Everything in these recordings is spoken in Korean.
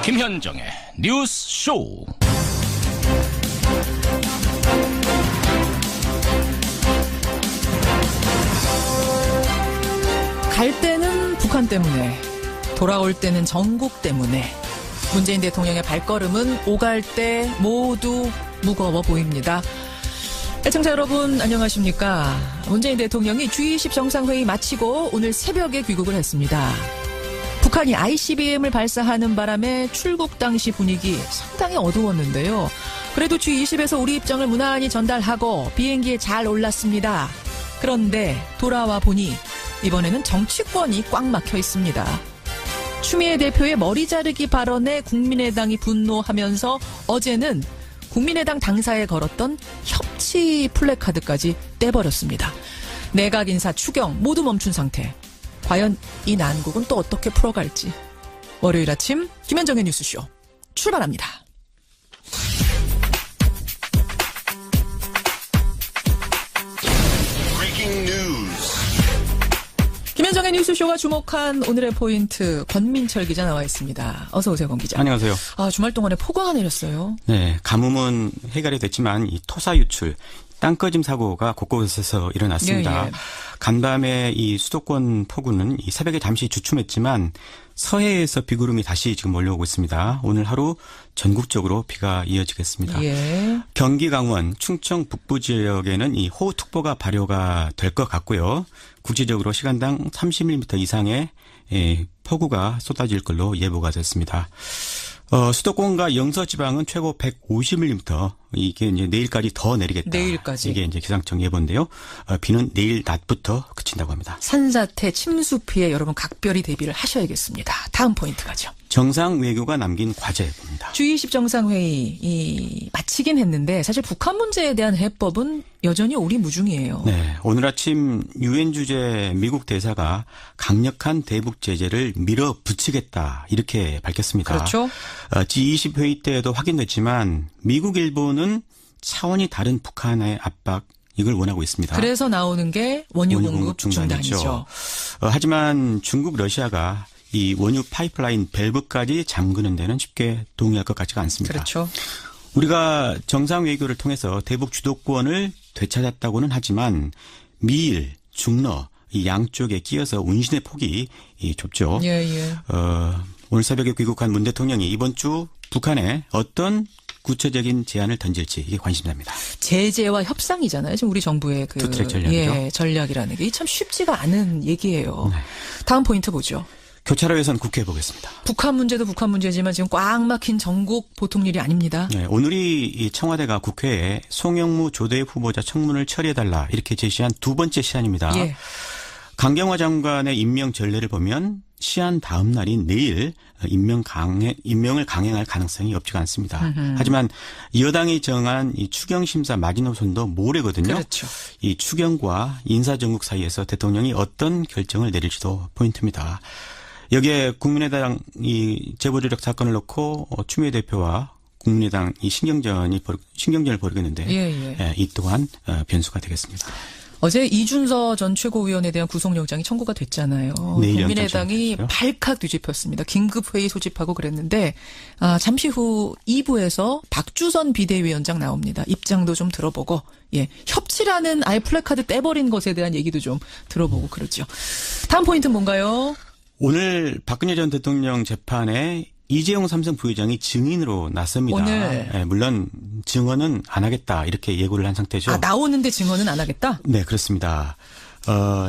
김현정의 뉴스 쇼. 갈 때는 북한 때문에, 돌아올 때는 전국 때문에 문재인 대통령의 발걸음은 오갈 때 모두 무거워 보입니다. 애청자 여러분 안녕하십니까. 문재인 대통령이 G20 정상회의 마치고 오늘 새벽에 귀국을 했습니다. 북한이 ICBM을 발사하는 바람에 출국 당시 분위기 상당히 어두웠는데요. 그래도 G20에서 우리 입장을 무난히 전달하고 비행기에 잘 올랐습니다. 그런데 돌아와 보니 이번에는 정치권이 꽉 막혀 있습니다. 추미애 대표의 머리 자르기 발언에 국민의당이 분노하면서 어제는 국민의당 당사에 걸었던 협치 플래카드까지 떼버렸습니다. 내각 인사 추경 모두 멈춘 상태. 과연 이 난국은 또 어떻게 풀어갈지. 월요일 아침 김현정의 뉴스쇼 출발합니다. 김현정의 뉴스쇼가 주목한 오늘의 포인트, 권민철 기자 나와 있습니다. 어서 오세요, 권 기자. 안녕하세요. 주말 동안에 폭우가 내렸어요. 네, 가뭄은 해결이 됐지만 이 토사 유출, 땅꺼짐 사고가 곳곳에서 일어났습니다. 예, 예. 간밤에 이 수도권 폭우는 이 새벽에 잠시 주춤했지만 서해에서 비구름이 다시 지금 몰려오고 있습니다. 오늘 하루 전국적으로 비가 이어지겠습니다. 예. 경기 강원, 충청 북부 지역에는 이 호우특보가 발효가 될 것 같고요. 국지적으로 시간당 30mm 이상의 폭우가 쏟아질 걸로 예보가 됐습니다. 수도권과 영서지방은 최고 150mm. 이게 이제 내일까지 더 내리겠다. 내일까지. 이게 이제 기상청 예보인데요. 비는 내일 낮부터 그친다고 합니다. 산사태, 침수 피해 여러분 각별히 대비를 하셔야겠습니다. 다음 포인트 가죠. 정상 외교가 남긴 과제입니다. G20 정상회의 마치긴 했는데 사실 북한 문제에 대한 해법은 여전히 오리무중이에요. 네, 오늘 아침 유엔 주재 미국 대사가 강력한 대북 제재를 밀어붙이겠다 이렇게 밝혔습니다. 그렇죠. G20 회의 때에도 확인됐지만 미국 일본은 차원이 다른 북한의 압박 이걸 원하고 있습니다. 그래서 나오는 게 원유 공급 중단이죠. 하지만 중국, 러시아가 이 원유 파이프라인 밸브까지 잠그는 데는 쉽게 동의할 것 같지가 않습니다. 그렇죠. 우리가 정상 외교를 통해서 대북 주도권을 되찾았다고는 하지만 미일, 중러 이 양쪽에 끼어서 운신의 폭이 좁죠. 예. 오늘 새벽에 귀국한 문 대통령이 이번 주 북한에 어떤 구체적인 제안을 던질지 이게 관심사입니다. 제재와 협상이잖아요. 지금 우리 정부의 그 투트랙 전략이죠. 전략이라는 게 참 쉽지가 않은 얘기예요. 네. 다음 포인트 보죠. 교차로 예선 국회 보겠습니다. 북한 문제도 북한 문제지만 지금 꽉 막힌 전국 보통 일이 아닙니다. 네, 오늘이 이 청와대가 국회에 송영무 조대엽 후보자 청문을 처리해달라 이렇게 제시한 두 번째 시한입니다. 예. 강경화 장관의 임명 전례를 보면 시한 다음 날인 내일 임명을 강행할 가능성이 없지가 않습니다. 하지만 여당이 정한 이 추경심사 마지노선도 모레거든요. 그렇죠. 이 추경과 인사정국 사이에서 대통령이 어떤 결정을 내릴지도 포인트입니다. 여기에 국민의당 이 재벌조작 사건을 놓고 추미애 대표와 국민의당 이 신경전을 벌이겠는데 예. 이 또한 변수가 되겠습니다. 어제 이준서 전 최고위원에 대한 구속영장이 청구가 됐잖아요. 국민의당이 발칵 뒤집혔습니다. 긴급회의 소집하고 그랬는데 잠시 후 2부에서 박주선 비대위원장 나옵니다. 입장도 좀 들어보고 협치라는 아예 플래카드 떼버린 것에 대한 얘기도 좀 들어보고 그러죠. 다음 포인트는 뭔가요? 오늘 박근혜 전 대통령 재판에 이재용 삼성 부회장이 증인으로 나섭니다. 오늘. 네, 물론 증언은 안 하겠다 이렇게 예고를 한 상태죠. 나오는데 증언은 안 하겠다? 네, 그렇습니다.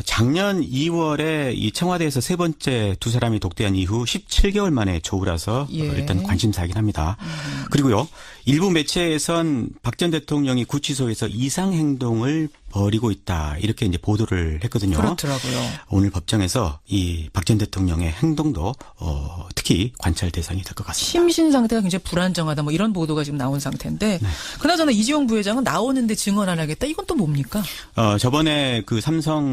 작년 2월에 이 청와대에서 세 번째 두 사람이 독대한 이후 17개월 만에 조우라서 일단 관심사이긴 합니다. 그리고요, 일부 매체에선 박 전 대통령이 구치소에서 이상 행동을 벌이고 있다 이렇게 이제 보도를 했거든요. 그렇더라고요. 오늘 법정에서 이 박 전 대통령의 행동도 특히 관찰 대상이 될 것 같습니다. 심신 상태가 굉장히 불안정하다 뭐 이런 보도가 지금 나온 상태인데 그나저나 이재용 부회장은 나오는데 증언 안 하겠다. 이건 또 뭡니까? 저번에 그 삼성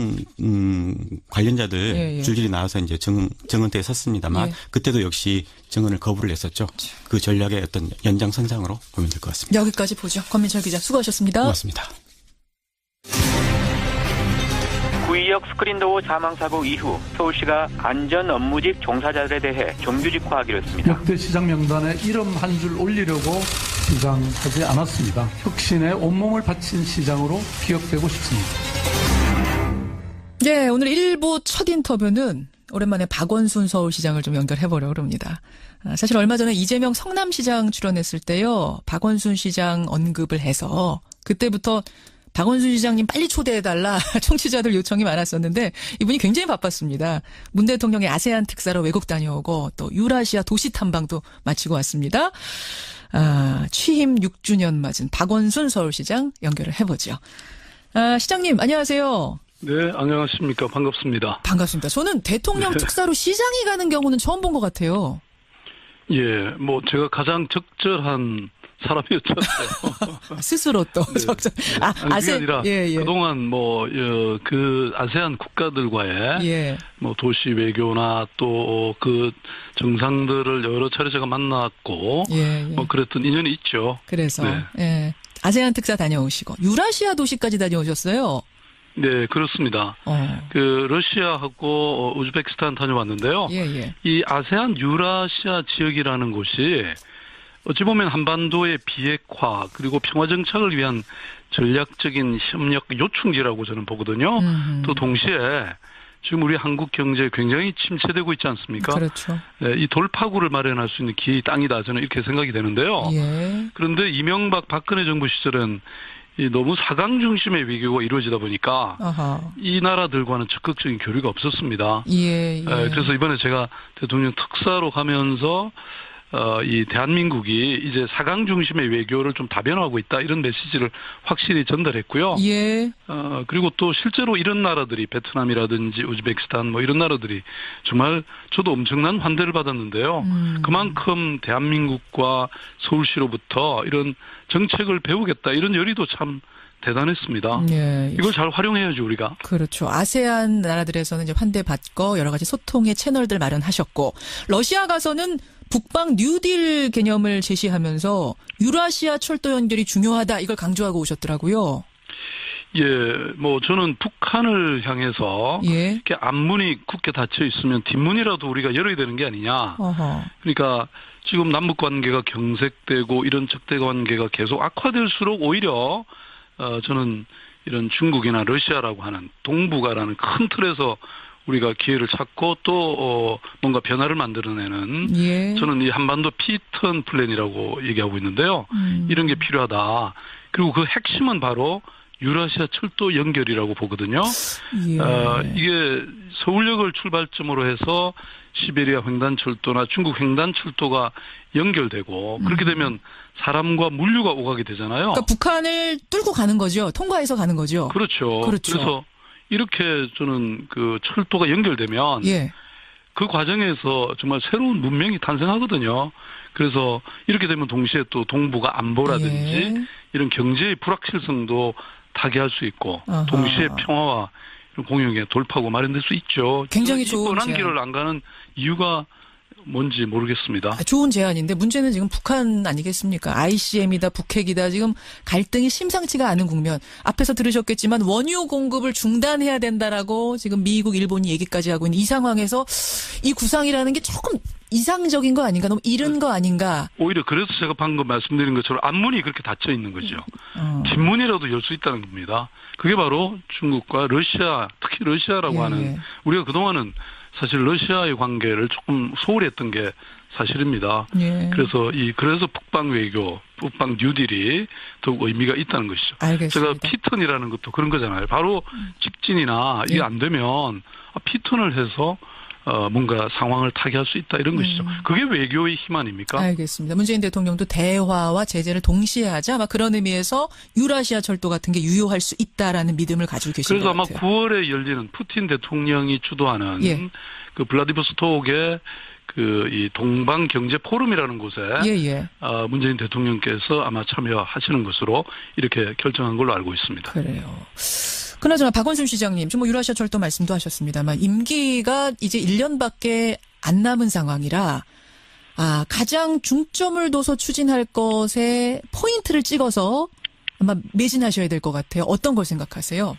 관련자들 줄줄이 나와서 이제 증언대에 섰습니다만 그때도 역시 증언을 거부를 했었죠. 그 전략의 어떤 연장선상으로 보면 될 것 같습니다. 여기까지 보죠. 권민철 기자 수고하셨습니다. 고맙습니다. 구의역 스크린도어 사망사고 이후 서울시가 안전 업무직 종사자들에 대해 정규직화하기로 했습니다. 역대 시장 명단에 이름 한 줄 올리려고 주장하지 않았습니다. 혁신에 온몸을 바친 시장으로 기억되고 싶습니다. 네, 오늘 1부 첫 인터뷰는 오랜만에 박원순 서울시장을 좀 연결해보려고 합니다. 사실 얼마 전에 이재명 성남시장 출연했을 때요, 박원순 시장 언급을 해서 그때부터 박원순 시장님 빨리 초대해달라 청취자들 요청이 많았었는데 이분이 굉장히 바빴습니다. 문 대통령의 아세안 특사로 외국 다녀오고 또 유라시아 도시 탐방도 마치고 왔습니다. 취임 6주년 맞은 박원순 서울시장 연결을 해보죠. 시장님 안녕하세요. 네, 안녕하십니까. 반갑습니다. 반갑습니다. 저는 대통령 특사로 시장이 가는 경우는 처음 본 것 같아요. 예, 뭐 제가 가장 적절한 사람이었죠. 스스로 또 네. 적절. 그게 아니라 그동안 그 아세안 국가들과의 뭐 도시 외교나 또 그 정상들을 여러 차례 제가 만났고 뭐 그랬던 인연이 있죠. 그래서 아세안 특사 다녀오시고 유라시아 도시까지 다녀오셨어요. 네, 그렇습니다. 그 러시아하고 우즈베키스탄 다녀왔는데요. 이 아세안 유라시아 지역이라는 곳이 어찌 보면 한반도의 비핵화 그리고 평화 정착을 위한 전략적인 협력 요충지라고 저는 보거든요. 또 동시에 지금 우리 한국 경제에 굉장히 침체되고 있지 않습니까? 그렇죠. 네, 이 돌파구를 마련할 수 있는 기회의 땅이다. 저는 이렇게 생각이 되는데요. 그런데 이명박 박근혜 정부 시절은 이 너무 사강 중심의 외교가 이루어지다 보니까 이 나라들과는 적극적인 교류가 없었습니다. 그래서 이번에 제가 대통령 특사로 가면서 이 대한민국이 이제 사강 중심의 외교를 좀 다변화하고 있다 이런 메시지를 확실히 전달했고요. 그리고 또 실제로 이런 나라들이 베트남이라든지 우즈베키스탄 뭐 이런 나라들이 정말 저도 엄청난 환대를 받았는데요. 그만큼 대한민국과 서울시로부터 이런 정책을 배우겠다 이런 열의도 참 대단했습니다. 이걸 잘 활용해야죠, 우리가. 그렇죠. 아세안 나라들에서는 이제 환대받고 여러 가지 소통의 채널들 마련하셨고 러시아 가서는 북방 뉴딜 개념을 제시하면서 유라시아 철도 연결이 중요하다 이걸 강조하고 오셨더라고요. 뭐 저는 북한을 향해서 이렇게 앞문이 굳게 닫혀 있으면 뒷문이라도 우리가 열어야 되는 게 아니냐. 그러니까 지금 남북 관계가 경색되고 이런 적대 관계가 계속 악화될수록 오히려 저는 이런 중국이나 러시아라고 하는 동북아라는 큰 틀에서 우리가 기회를 찾고 또 뭔가 변화를 만들어내는 저는 이 한반도 피턴 플랜이라고 얘기하고 있는데요. 이런 게 필요하다. 그리고 그 핵심은 바로 유라시아 철도 연결이라고 보거든요. 이게 서울역을 출발점으로 해서 시베리아 횡단철도나 중국 횡단철도가 연결되고 그렇게 되면 사람과 물류가 오가게 되잖아요. 그러니까 북한을 뚫고 가는 거죠. 통과해서 가는 거죠. 그렇죠. 그래서 이렇게 저는 그 철도가 연결되면 그 과정에서 정말 새로운 문명이 탄생하거든요. 그래서 이렇게 되면 동시에 또 동북아 안보라든지 이런 경제의 불확실성도 타개할 수 있고 동시에 평화와 공용의 돌파구 마련될 수 있죠. 굉장히 좋은 뻔한 길을 안 가는 이유가 뭔지 모르겠습니다. 좋은 제안인데 문제는 지금 북한 아니겠습니까? ICM이다 북핵이다 지금 갈등이 심상치가 않은 국면. 앞에서 들으셨겠지만 원유 공급을 중단해야 된다라고 지금 미국, 일본이 얘기까지 하고 있는 이 상황에서 이 구상이라는 게 조금 이상적인 거 아닌가? 너무 이른 거 아닌가? 오히려 그래서 제가 방금 말씀드린 것처럼 앞문이 그렇게 닫혀 있는 거죠. 뒷문이라도 열 수 있다는 겁니다. 그게 바로 중국과 러시아, 특히 러시아라고 하는 우리가 그동안은 사실 러시아의 관계를 조금 소홀히 했던 게 사실입니다. 그래서 북방 외교, 북방 뉴딜이 더욱 의미가 있다는 것이죠. 알겠습니다. 제가 피턴이라는 것도 그런 거잖아요. 바로 직진이나 이게 안 되면 피턴을 해서 뭔가 상황을 타개할 수 있다 이런 것이죠. 그게 외교의 힘 아닙니까? 알겠습니다. 문재인 대통령도 대화와 제재를 동시에 하자 막 그런 의미에서 유라시아 철도 같은 게 유효할 수 있다라는 믿음을 가지고 계신 것 같아요. 그래서 아마 9월에 열리는 푸틴 대통령이 주도하는 그 블라디보스톡의 그 이 동방 경제 포럼이라는 곳에 문재인 대통령께서 아마 참여하시는 것으로 이렇게 결정한 걸로 알고 있습니다. 그래요. 그나저나 박원순 시장님, 지금 뭐 유라시아 철도 말씀도 하셨습니다만 임기가 이제 1년밖에 안 남은 상황이라 가장 중점을 둬서 추진할 것에 포인트를 찍어서 아마 매진하셔야 될 것 같아요. 어떤 걸 생각하세요?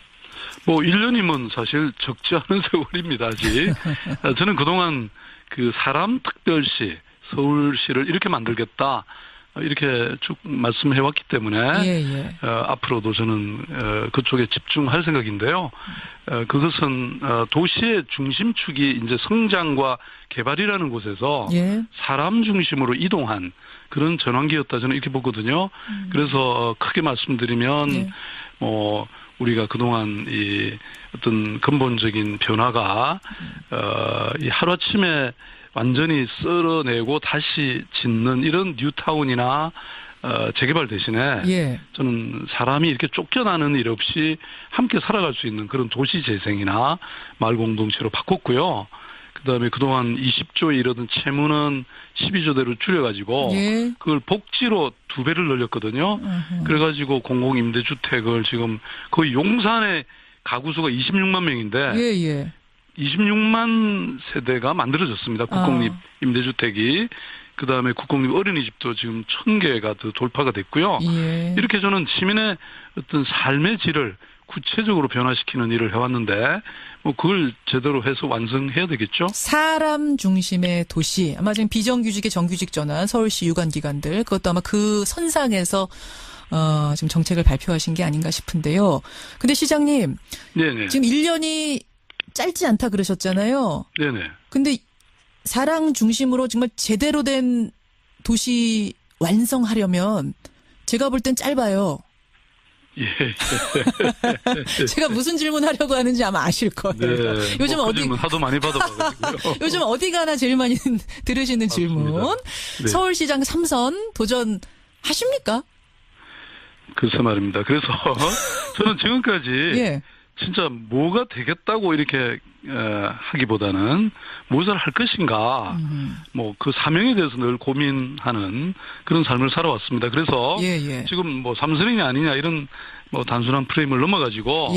뭐 1년이면 사실 적지 않은 세월입니다. 아직. 저는 그동안 그 사람 특별시, 서울시를 이렇게 만들겠다. 이렇게 쭉 말씀해왔기 때문에 앞으로도 저는 그쪽에 집중할 생각인데요. 그것은 도시의 중심축이 이제 성장과 개발이라는 곳에서 사람 중심으로 이동한 그런 전환기였다 저는 이렇게 보거든요. 그래서 크게 말씀드리면 뭐 우리가 그동안 이 어떤 근본적인 변화가 이 하루아침에 완전히 쓸어내고 다시 짓는 이런 뉴타운이나 재개발 대신에 저는 사람이 이렇게 쫓겨나는 일 없이 함께 살아갈 수 있는 그런 도시 재생이나 마을 공동체로 바꿨고요. 그다음에 그동안 20조에 이르던 채무는 12조대로 줄여가지고 그걸 복지로 2배를 늘렸거든요. 그래가지고 공공임대주택을 지금 거의 용산의 가구 수가 26만 명인데 26만 세대가 만들어졌습니다. 국공립 임대주택이. 그다음에 국공립 어린이집도 지금 1000개가 더 돌파가 됐고요. 이렇게 저는 시민의 어떤 삶의 질을 구체적으로 변화시키는 일을 해왔는데 뭐 그걸 제대로 해서 완성해야 되겠죠. 사람 중심의 도시. 아마 지금 비정규직의 정규직 전환, 서울시 유관기관들 그것도 아마 그 선상에서 지금 정책을 발표하신 게 아닌가 싶은데요. 근데 시장님, 지금 1년이 짧지 않다 그러셨잖아요. 네네. 근데 사람 중심으로 정말 제대로 된 도시 완성하려면 제가 볼 땐 짧아요. 제가 무슨 질문하려고 하는지 아마 아실 거예요. 요즘 그 질문 하도 많이 받아봐가지고요. 요즘 어디 가나 제일 많이 들으시는 질문. 서울시장 3선 도전하십니까? 글쎄 말입니다. 그래서 저는 지금까지 진짜 뭐가 되겠다고 이렇게 하기보다는 무엇을 할 것인가 뭐 그 사명에 대해서 늘 고민하는 그런 삶을 살아왔습니다. 그래서 지금 뭐 삼선이냐 아니냐 이런 뭐 단순한 프레임을 넘어가지고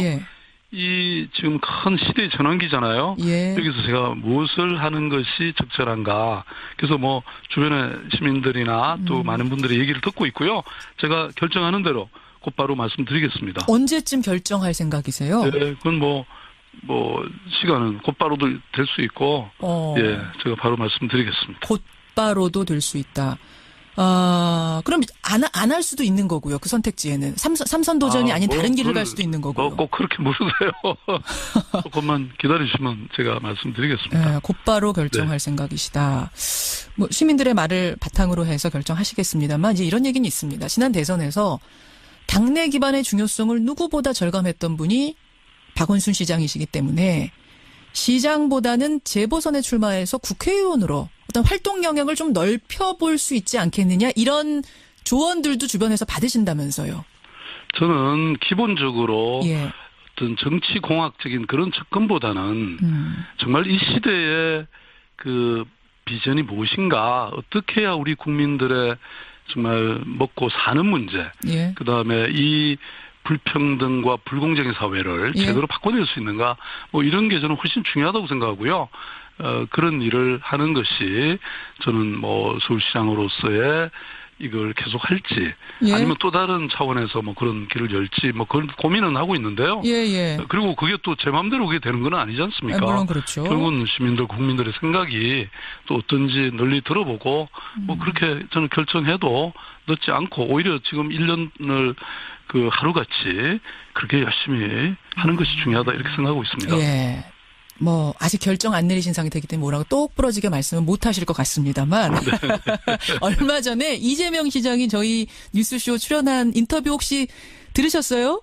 이 지금 큰 시대의 전환기잖아요. 여기서 제가 무엇을 하는 것이 적절한가. 그래서 뭐 주변의 시민들이나 또 많은 분들의 얘기를 듣고 있고요. 제가 결정하는 대로 곧바로 말씀드리겠습니다. 언제쯤 결정할 생각이세요? 네, 그건 뭐 시간은 곧바로도 될 수 있고, 제가 바로 말씀드리겠습니다. 곧바로도 될 수 있다. 그럼 안 할 수도 있는 거고요. 그 선택지에는 삼선 도전이 아닌 다른 길을 갈 수도 있는 거고요. 꼭 그렇게 물으세요. 조금만 기다리시면 제가 말씀드리겠습니다. 곧바로 결정할 생각이시다. 뭐 시민들의 말을 바탕으로 해서 결정하시겠습니다만 이제 이런 얘기는 있습니다. 지난 대선에서 당내 기반의 중요성을 누구보다 절감했던 분이 박원순 시장이시기 때문에 시장보다는 재보선에 출마해서 국회의원으로 어떤 활동 영역을 좀 넓혀볼 수 있지 않겠느냐 이런 조언들도 주변에서 받으신다면서요. 저는 기본적으로 어떤 정치공학적인 그런 접근보다는 정말 이 시대의 그 비전이 무엇인가, 어떻게 해야 우리 국민들의 정말 먹고 사는 문제, 그다음에 이 불평등과 불공정의 사회를 제대로 바꿔낼 수 있는가, 뭐 이런 게 저는 훨씬 중요하다고 생각하고요. 그런 일을 하는 것이 저는 뭐 서울시장으로서의 이걸 계속 할지 아니면 또 다른 차원에서 뭐 그런 길을 열지 뭐 그런 고민은 하고 있는데요. 그리고 그게 또 제 마음대로 그게 되는 건 아니지 않습니까? 물론 그렇죠. 결국은 시민들 국민들의 생각이 또 어떤지 널리 들어보고 뭐 그렇게 저는 결정해도 늦지 않고 오히려 지금 1년을 그 하루같이 그렇게 열심히 하는 것이 중요하다 이렇게 생각하고 있습니다. 뭐 아직 결정 안 내리신 상태이기 때문에 뭐라고 똑 부러지게 말씀은 못 하실 것 같습니다만 얼마 전에 이재명 시장이 저희 뉴스쇼 출연한 인터뷰 혹시 들으셨어요?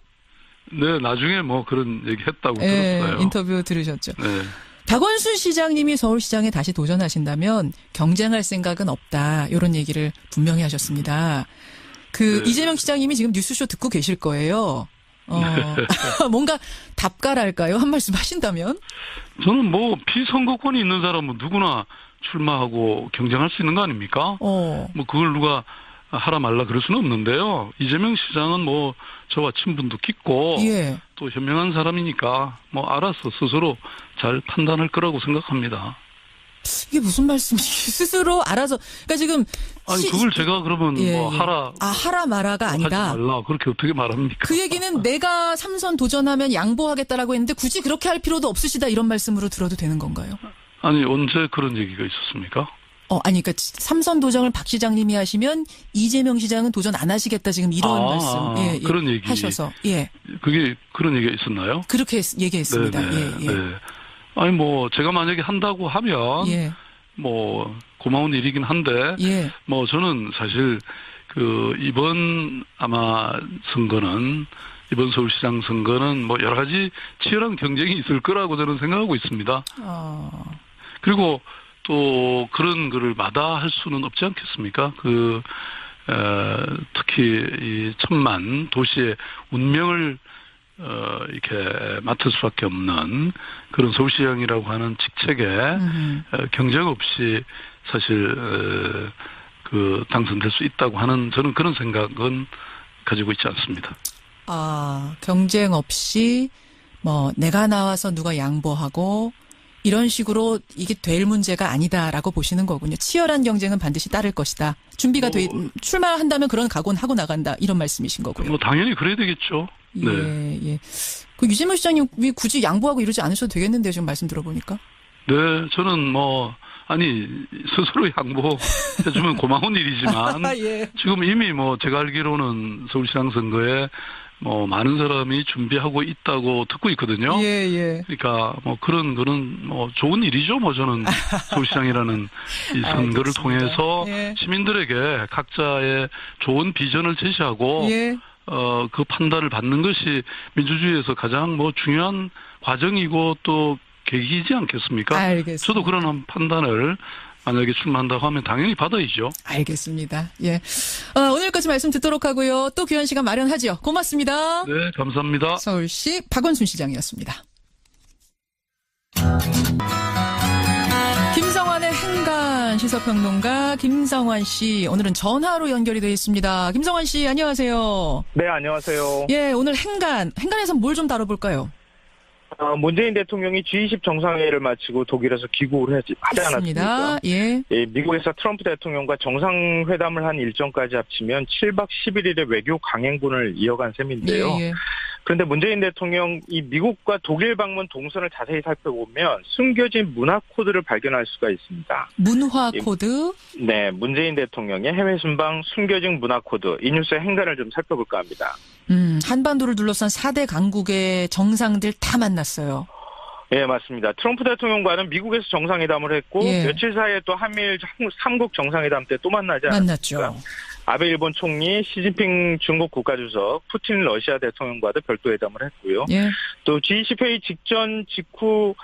네, 나중에 뭐 그런 얘기 했다고 들었어요. 인터뷰 들으셨죠? 박원순 시장님이 서울시장에 다시 도전하신다면 경쟁할 생각은 없다 이런 얘기를 분명히 하셨습니다. 이재명 시장님이 지금 뉴스쇼 듣고 계실 거예요. 뭔가 답가랄까요? 한 말씀 하신다면? 저는 뭐 피선거권이 있는 사람은 누구나 출마하고 경쟁할 수 있는 거 아닙니까? 뭐 그걸 누가 하라 말라 그럴 수는 없는데요. 이재명 시장은 뭐 저와 친분도 깊고 또 현명한 사람이니까 뭐 알아서 스스로 잘 판단할 거라고 생각합니다. 이게 무슨 말씀이지? 스스로 알아서. 그러니까 지금. 아니, 그걸 제가 그러면 뭐 하라. 하라 마라가 아니다. 하지 말라. 그렇게 어떻게 말합니까? 그 얘기는 내가 3선 도전하면 양보하겠다라고 했는데 굳이 그렇게 할 필요도 없으시다 이런 말씀으로 들어도 되는 건가요? 아니, 언제 그런 얘기가 있었습니까? 아니, 그러니까 3선 도전을 박 시장님이 하시면 이재명 시장은 도전 안 하시겠다 지금 이런 말씀. 그런 얘기 하셔서. 예. 그게 그런 얘기가 있었나요? 그렇게 얘기했습니다. 네. 아니, 뭐 제가 만약에 한다고 하면 뭐 고마운 일이긴 한데 뭐 저는 사실 이번 아마 선거는 이번 서울시장 선거는 뭐 여러 가지 치열한 경쟁이 있을 거라고 저는 생각하고 있습니다. 그리고 또 그런 거를 마다할 수는 없지 않겠습니까? 특히 이 1000만 도시의 운명을 이렇게 맡을 수밖에 없는 그런 서울시장이라고 하는 직책에 경쟁 없이 사실 당선될 수 있다고 하는 저는 그런 생각은 가지고 있지 않습니다. 경쟁 없이 뭐 내가 나와서 누가 양보하고 이런 식으로 이게 될 문제가 아니다라고 보시는 거군요. 치열한 경쟁은 반드시 따를 것이다. 준비가 출마한다면 그런 각오는 하고 나간다. 이런 말씀이신 거고요. 뭐 당연히 그래야 되겠죠. 예. 그 유재명 시장님이 굳이 양보하고 이러지 않으셔도 되겠는데요. 지금 말씀 들어보니까. 네, 저는 스스로 양보해주면 고마운 일이지만 지금 이미 제가 알기로는 서울시장 선거에 많은 사람이 준비하고 있다고 듣고 있거든요. 그러니까 그런 거는 좋은 일이죠. 저는 서울시장이라는 이 선거를 통해서 시민들에게 각자의 좋은 비전을 제시하고 그 판단을 받는 것이 민주주의에서 가장 중요한 과정이고 또 계기이지 않겠습니까? 알겠습니다. 저도 그런 판단을 만약에 출마한다고 하면 당연히 받아야죠. 알겠습니다. 예. 오늘까지 말씀 듣도록 하고요. 또 귀한 시간 마련하죠. 고맙습니다. 네, 감사합니다. 서울시 박원순 시장이었습니다. 김성환의 행간 시사평론가 김성환 씨, 오늘은 전화로 연결이 되어 있습니다. 김성환 씨, 안녕하세요. 네, 안녕하세요. 예, 오늘 행간에서 뭘 좀 다뤄볼까요? 문재인 대통령이 G20 정상회의를 마치고 독일에서 귀국을 하지 않았습니까? 예, 미국에서 트럼프 대통령과 정상회담을 한 일정까지 합치면 7박 11일의 외교 강행군을 이어간 셈인데요. 그런데 문재인 대통령 이 미국과 독일 방문 동선을 자세히 살펴보면 숨겨진 문화 코드를 발견할 수가 있습니다. 문화 코드? 네, 문재인 대통령의 해외 순방 숨겨진 문화 코드. 이 뉴스의 행간을 좀 살펴볼까 합니다. 한반도를 둘러싼 4대 강국의 정상들 다 만났어요. 네, 맞습니다. 트럼프 대통령과는 미국에서 정상회담을 했고 며칠 사이에 또 한미일 3국 정상회담 때 또 만나지 않았습니까? 만났죠. 아베 일본 총리, 시진핑 중국 국가주석, 푸틴 러시아 대통령과도 별도 회담을 했고요. 또 G20 회의 직후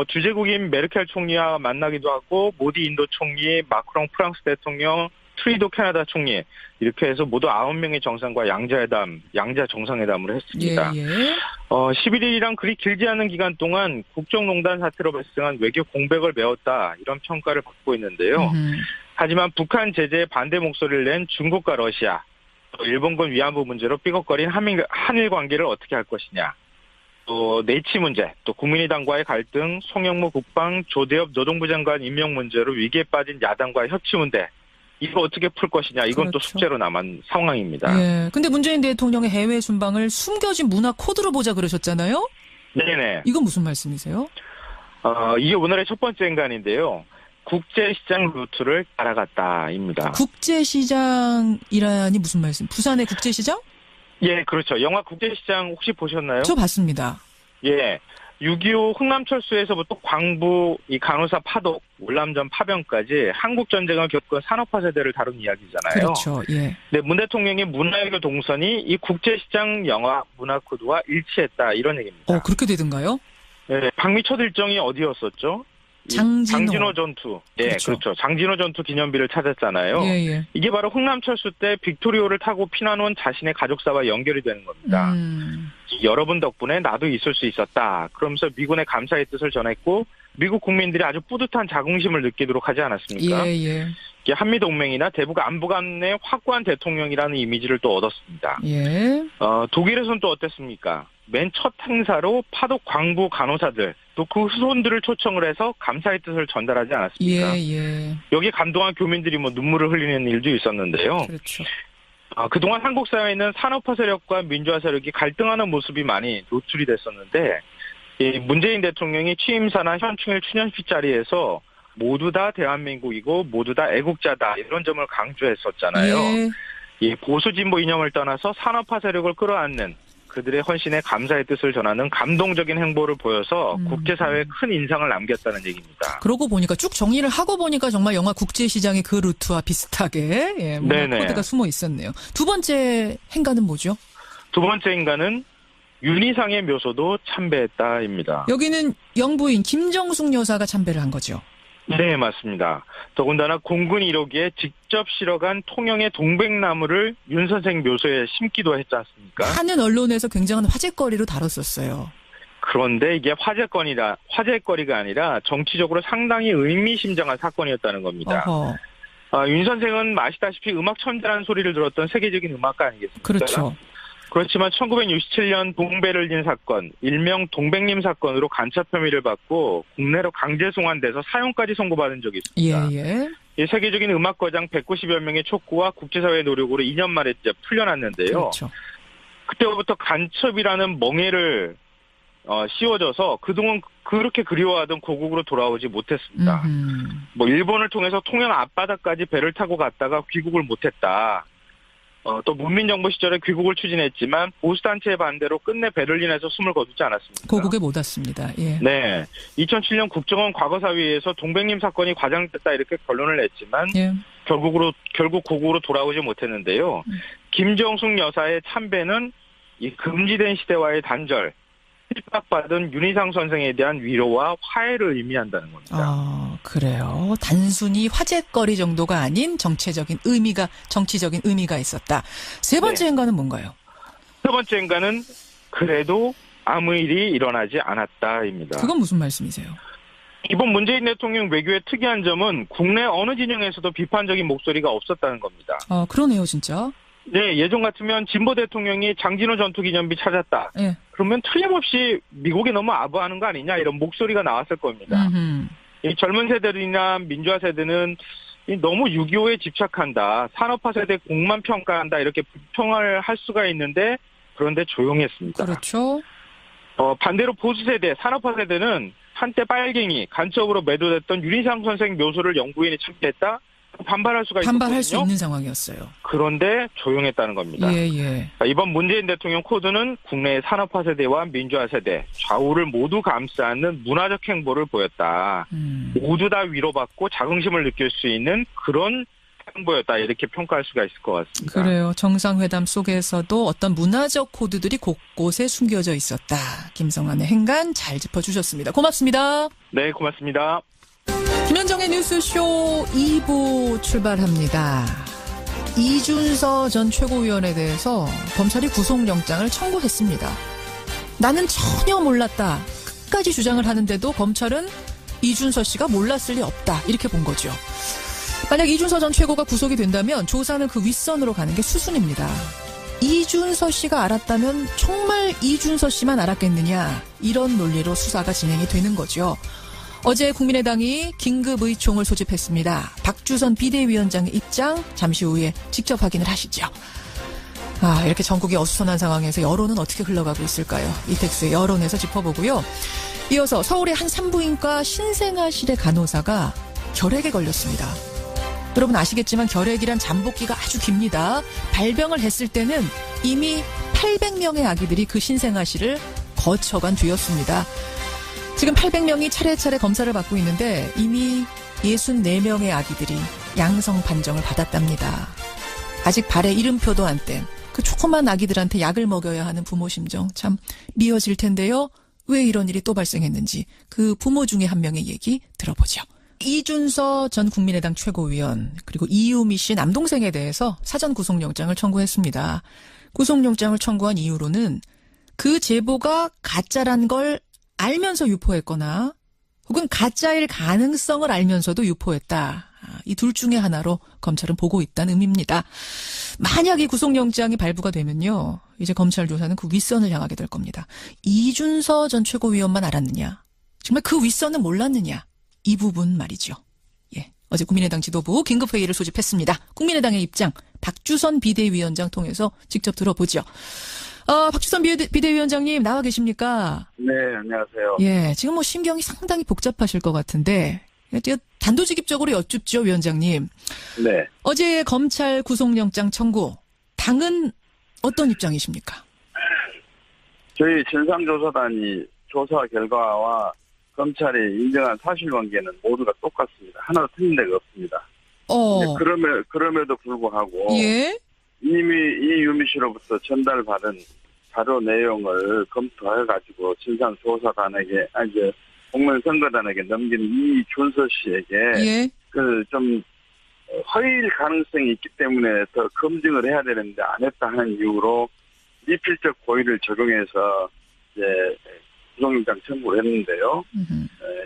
주재국인 메르켈 총리와 만나기도 하고 모디 인도 총리, 마크롱 프랑스 대통령, 트리도 캐나다 총리 이렇게 해서 모두 9명의 정상과 양자 정상회담을 했습니다. 11일이랑 그리 길지 않은 기간 동안 국정농단 사태로 발생한 외교 공백을 메웠다 이런 평가를 받고 있는데요. 하지만 북한 제재에 반대 목소리를 낸 중국과 러시아, 또 일본군 위안부 문제로 삐걱거린 한일 관계를 어떻게 할 것이냐, 또 내치 문제, 또 국민의당과의 갈등, 송영무 국방, 조대엽 노동부 장관 임명 문제로 위기에 빠진 야당과의 협치 문제, 이거 어떻게 풀 것이냐, 이건 또 숙제로 남은 상황입니다. 예. 근데 문재인 대통령의 해외 순방을 숨겨진 문화 코드로 보자 그러셨잖아요? 네네. 이건 무슨 말씀이세요? 이게 오늘의 첫 번째 행간인데요. 국제시장 루트를 알아갔다입니다. 국제시장이라니 무슨 말씀? 부산의 국제시장? 예, 그렇죠. 영화 국제시장 혹시 보셨나요? 저 봤습니다. 예. 6.25 흥남철수에서부터 광부, 이 간호사 파독, 월남전 파병까지 한국전쟁을 겪은 산업화 세대를 다룬 이야기잖아요. 그렇죠. 예. 네, 문 대통령의 문화외교 동선이 이 국제시장 영화 문화 코드와 일치했다, 이런 얘기입니다. 그렇게 되던가요? 네, 방미 첫 일정이 어디였었죠? 장진호 전투. 예, 그렇죠. 장진호 전투 기념비를 찾았잖아요. 이게 바로 흥남철수 때 빅토리오를 타고 피난온 자신의 가족사와 연결이 되는 겁니다. 여러분 덕분에 나도 있을 수 있었다. 그러면서 미군의 감사의 뜻을 전했고 미국 국민들이 아주 뿌듯한 자긍심을 느끼도록 하지 않았습니까? 이게 한미동맹이나 대북 안보 간의 확고한 대통령이라는 이미지를 또 얻었습니다. 독일에서는 또 어땠습니까? 맨 첫 행사로 파독 광부 간호사들 또 그 후손들을 초청을 해서 감사의 뜻을 전달하지 않았습니까? 여기 감동한 교민들이 뭐 눈물을 흘리는 일도 있었는데요. 그렇죠. 그동안 한국 사회에는 산업화 세력과 민주화 세력이 갈등하는 모습이 많이 노출이 됐었는데 이 문재인 대통령이 취임사나 현충일 추념식 자리에서 모두 다 대한민국이고 모두 다 애국자다 이런 점을 강조했었잖아요. 이 보수 진보 이념을 떠나서 산업화 세력을 끌어안는 그들의 헌신에 감사의 뜻을 전하는 감동적인 행보를 보여서 국제사회에 큰 인상을 남겼다는 얘기입니다. 그러고 보니까 쭉 정리를 하고 보니까 정말 영화 국제시장의 그 루트와 비슷하게 코드가 숨어 있었네요. 두 번째 행가는 뭐죠? 두 번째 행가는 윤희상의 묘소도 참배했다입니다. 여기는 영부인 김정숙 여사가 참배를 한 거죠? 네, 맞습니다. 더군다나 공군 1호기에 직접 실어간 통영의 동백나무를 윤 선생 묘소에 심기도 했지 않습니까? 하는 언론에서 굉장한 화제거리로 다뤘었어요. 그런데 이게 화제거리가 아니라 정치적으로 상당히 의미심장한 사건이었다는 겁니다. 윤 선생은 아시다시피 음악 천재라는 소리를 들었던 세계적인 음악가 아니겠습니까? 그렇죠. 그렇지만 1967년 동베를린 사건, 일명 동백님 사건으로 간첩 혐의를 받고 국내로 강제 송환돼서 사형까지 선고받은 적이 있습니다. 이 세계적인 음악거장 190여 명의 촉구와 국제사회의 노력으로 2년 만에 이제 풀려났는데요. 그렇죠. 그때부터 간첩이라는 멍해를 씌워져서 그동안 그렇게 그리워하던 고국으로 돌아오지 못했습니다. 뭐 일본을 통해서 통영 앞바다까지 배를 타고 갔다가 귀국을 못했다. 또 문민정부 시절에 귀국을 추진했지만 보수단체의 반대로 끝내 베를린에서 숨을 거두지 않았습니다. 고국에 못 왔습니다. 네, 2007년 국정원 과거사위에서 동백님 사건이 과장됐다 이렇게 결론을 냈지만 결국 고국으로 돌아오지 못했는데요. 김정숙 여사의 참배는 이 금지된 시대와의 단절, 핍박받은 윤희상 선생에 대한 위로와 화해를 의미한다는 겁니다. 그래요. 단순히 화제거리 정도가 아닌 정치적인 의미가 있었다. 세 번째 행가는 뭔가요? 세 번째 행가는 그래도 아무 일이 일어나지 않았다입니다. 그건 무슨 말씀이세요? 이번 문재인 대통령 외교의 특이한 점은 국내 어느 진영에서도 비판적인 목소리가 없었다는 겁니다. 그러네요, 진짜. 네, 예전 같으면 진보 대통령이 장진호 전투기념비 찾았다. 그러면 틀림없이 미국이 너무 아부하는 거 아니냐 이런 목소리가 나왔을 겁니다. 이 젊은 세대들이나 민주화 세대는 너무 6.25에 집착한다. 산업화 세대 공만 평가한다. 이렇게 불평을 할 수가 있는데 그런데 조용했습니다. 그렇죠. 반대로 보수 세대, 산업화 세대는 한때 빨갱이, 간첩으로 매도됐던 윤희상 선생 묘소를 영부인이 참배했다. 반발할 수가 있었거든요. 반발할 수 있는 상황이었어요. 그런데 조용했다는 겁니다. 이번 문재인 대통령 코드는 국내의 산업화 세대와 민주화 세대, 좌우를 모두 감싸는 문화적 행보를 보였다. 모두 다 위로받고 자긍심을 느낄 수 있는 그런 행보였다. 이렇게 평가할 수가 있을 것 같습니다. 그래요. 정상회담 속에서도 어떤 문화적 코드들이 곳곳에 숨겨져 있었다. 김성환의 행간 잘 짚어주셨습니다. 고맙습니다. 네, 고맙습니다. 김현정의 뉴스쇼 2부 출발합니다. 이준서 전 최고위원에 대해서 검찰이 구속영장을 청구했습니다. 나는 전혀 몰랐다. 끝까지 주장을 하는데도 검찰은 이준서 씨가 몰랐을 리 없다. 이렇게 본 거죠. 만약 이준서 전 최고가 구속이 된다면 조사는 그 윗선으로 가는 게 수순입니다. 이준서 씨가 알았다면 정말 이준서 씨만 알았겠느냐. 이런 논리로 수사가 진행이 되는 거죠. 어제 국민의당이 긴급의총을 소집했습니다. 박주선 비대위원장의 입장 잠시 후에 직접 확인을 하시죠. 이렇게 전국이 어수선한 상황에서 여론은 어떻게 흘러가고 있을까요? 이택스의 여론에서 짚어보고요. 이어서 서울의 한 산부인과 신생아실의 간호사가 결핵에 걸렸습니다. 여러분 아시겠지만 결핵이란 잠복기가 아주 깁니다. 발병을 했을 때는 이미 800명의 아기들이 그 신생아실을 거쳐간 뒤였습니다. 지금 800명이 차례차례 검사를 받고 있는데 이미 64명의 아기들이 양성 판정을 받았답니다. 아직 발에 이름표도 안 뗀 그 조그만 아기들한테 약을 먹여야 하는 부모 심정 참 미어질 텐데요. 왜 이런 일이 또 발생했는지 그 부모 중에 한 명의 얘기 들어보죠. 이준서 전 국민의당 최고위원 그리고 이유미 씨 남동생에 대해서 사전 구속영장을 청구했습니다. 구속영장을 청구한 이유로는 그 제보가 가짜란 걸 알면서 유포했거나 혹은 가짜일 가능성을 알면서도 유포했다. 이 둘 중에 하나로 검찰은 보고 있다는 의미입니다. 만약 이 구속영장이 발부가 되면요. 이제 검찰 조사는 그 윗선을 향하게 될 겁니다. 이준서 전 최고위원만 알았느냐? 정말 그 윗선은 몰랐느냐? 이 부분 말이죠. 예. 어제 국민의당 지도부 긴급회의를 소집했습니다. 국민의당의 입장 박주선 비대위원장 통해서 직접 들어보죠. 박주선 비대위원장님 나와 계십니까? 네, 안녕하세요. 예, 지금 뭐 심경이 상당히 복잡하실 것 같은데 단도직입적으로 여쭙죠, 위원장님. 네. 어제 검찰 구속영장 청구, 당은 어떤 입장이십니까? 저희 진상조사단이 조사 결과와 검찰이 인정한 사실관계는 모두가 똑같습니다. 하나도 틀린 데가 없습니다. 그럼에도 불구하고 예? 이미 이유미 씨로부터 전달받은 자료 내용을 검토해가지고 진상조사단에게 이제 공무원선거단에게 넘긴 이준서 씨에게 예? 좀 허위일 가능성이 있기 때문에 더 검증을 해야 되는데 안 했다 하는 이유로 미필적 고의를 적용해서 이제 구속영장 청구를 했는데요.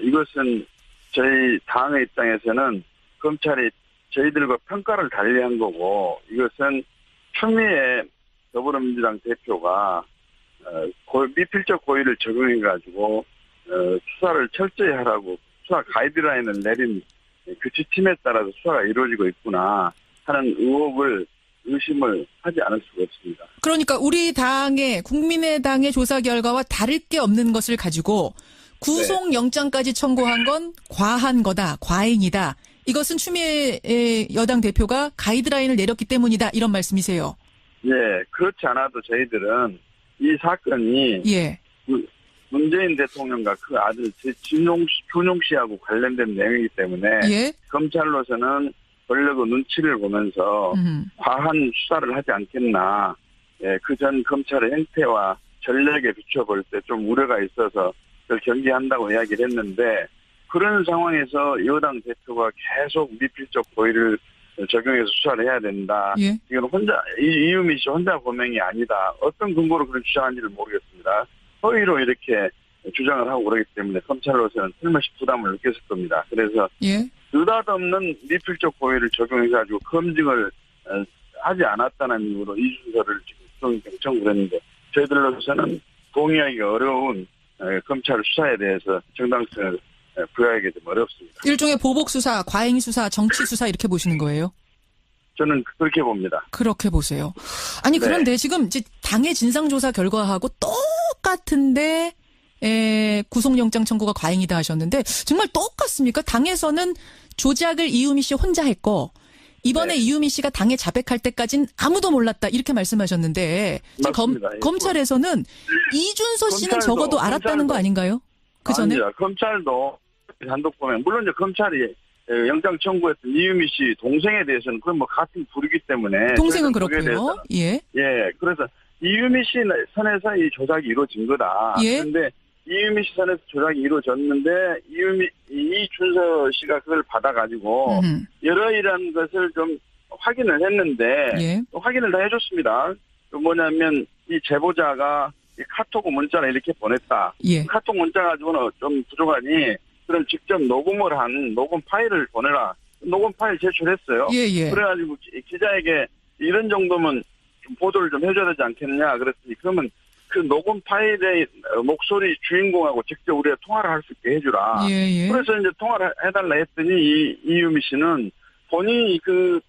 이것은 저희 당의 입장에서는 검찰이 저희들과 평가를 달리한 거고 이것은 추미애 더불어민주당 대표가 미필적 고의를 적용해가지고 수사를 철저히 하라고 수사 가이드라인을 내린 그 지침에 따라서 수사가 이루어지고 있구나 하는 의심을 하지 않을 수가 없습니다. 그러니까 우리 국민의당의 조사 결과와 다를 게 없는 것을 가지고 구속영장까지 청구한 건 과한 거다, 과잉이다. 이것은 추미애 여당 대표가 가이드라인을 내렸기 때문이다. 이런 말씀이세요? 예, 그렇지 않아도 저희들은 이 사건이 문재인 대통령과 그 아들 준용 씨하고 관련된 내용이기 때문에 예? 검찰로서는 권력의 눈치를 보면서 과한 수사를 하지 않겠나. 예, 그 전 검찰의 행태와 전략에 비춰볼 때 좀 우려가 있어서 그걸 경계한다고 이야기를 했는데 그런 상황에서 여당 대표가 계속 미필적 고의를 적용해서 수사를 해야 된다. 예? 이건 이유미 씨 혼자 고명이 아니다. 어떤 근거로 그런 주장한지를 모르겠습니다. 허위로 이렇게 주장을 하고 그러기 때문에 검찰로서는 틀림없이 부담을 느꼈을 겁니다. 그래서 예? 느닷없는 미필적 고의를 적용해가지고 검증을 하지 않았다는 이유로 이준서를 지금 구속영장 청구를 했는데 저희들로서는 동의하기 어려운 검찰 수사에 대해서 정당성을 부여하기 좀 어렵습니다. 일종의 보복수사, 과잉수사, 정치수사 이렇게 보시는 거예요? 저는 그렇게 봅니다. 그렇게 보세요. 아니 그런데 지금 이제 당의 진상조사 결과하고 똑같은데 구속영장 청구가 과잉이다 하셨는데 정말 똑같습니까? 당에서는 조작을 이유미 씨 혼자 했고 이번에 이유미 씨가 당에 자백할 때까지는 아무도 몰랐다 이렇게 말씀하셨는데 검찰에서는 이준서 씨는 적어도 알았다는 거 아닌가요? 그 전에? 아닙니다. 검찰도 단독 보면 물론 이제 검찰이 영장 청구했던 이유미 씨 동생에 대해서는 그건 뭐 같은 부류이기 때문에 동생은 그렇고요. 예. 예. 그래서 이유미 씨 선에서 이 조작이 이루어진 거다. 예. 그런데 이유미 씨 선에서 조작이 이루어졌는데 이준서 씨가 그걸 받아가지고 여러이러한 것을 좀 확인을 했는데 확인을 다 해줬습니다. 뭐냐면 이 제보자가 이 카톡 문자를 이렇게 보냈다. 카톡 문자 가지고는 좀 부족하니 그럼 직접 녹음을 한 녹음 파일을 보내라. 녹음 파일 제출했어요. 그래가지고 기자에게 이런 정도면 좀 보도를 좀 해줘야 되지 않겠냐 그랬더니 그러면 그 녹음 파일의 목소리 주인공하고 직접 우리가 통화를 할 수 있게 해주라. 그래서 이제 통화를 해달라 했더니 이유미 씨는 본인이 그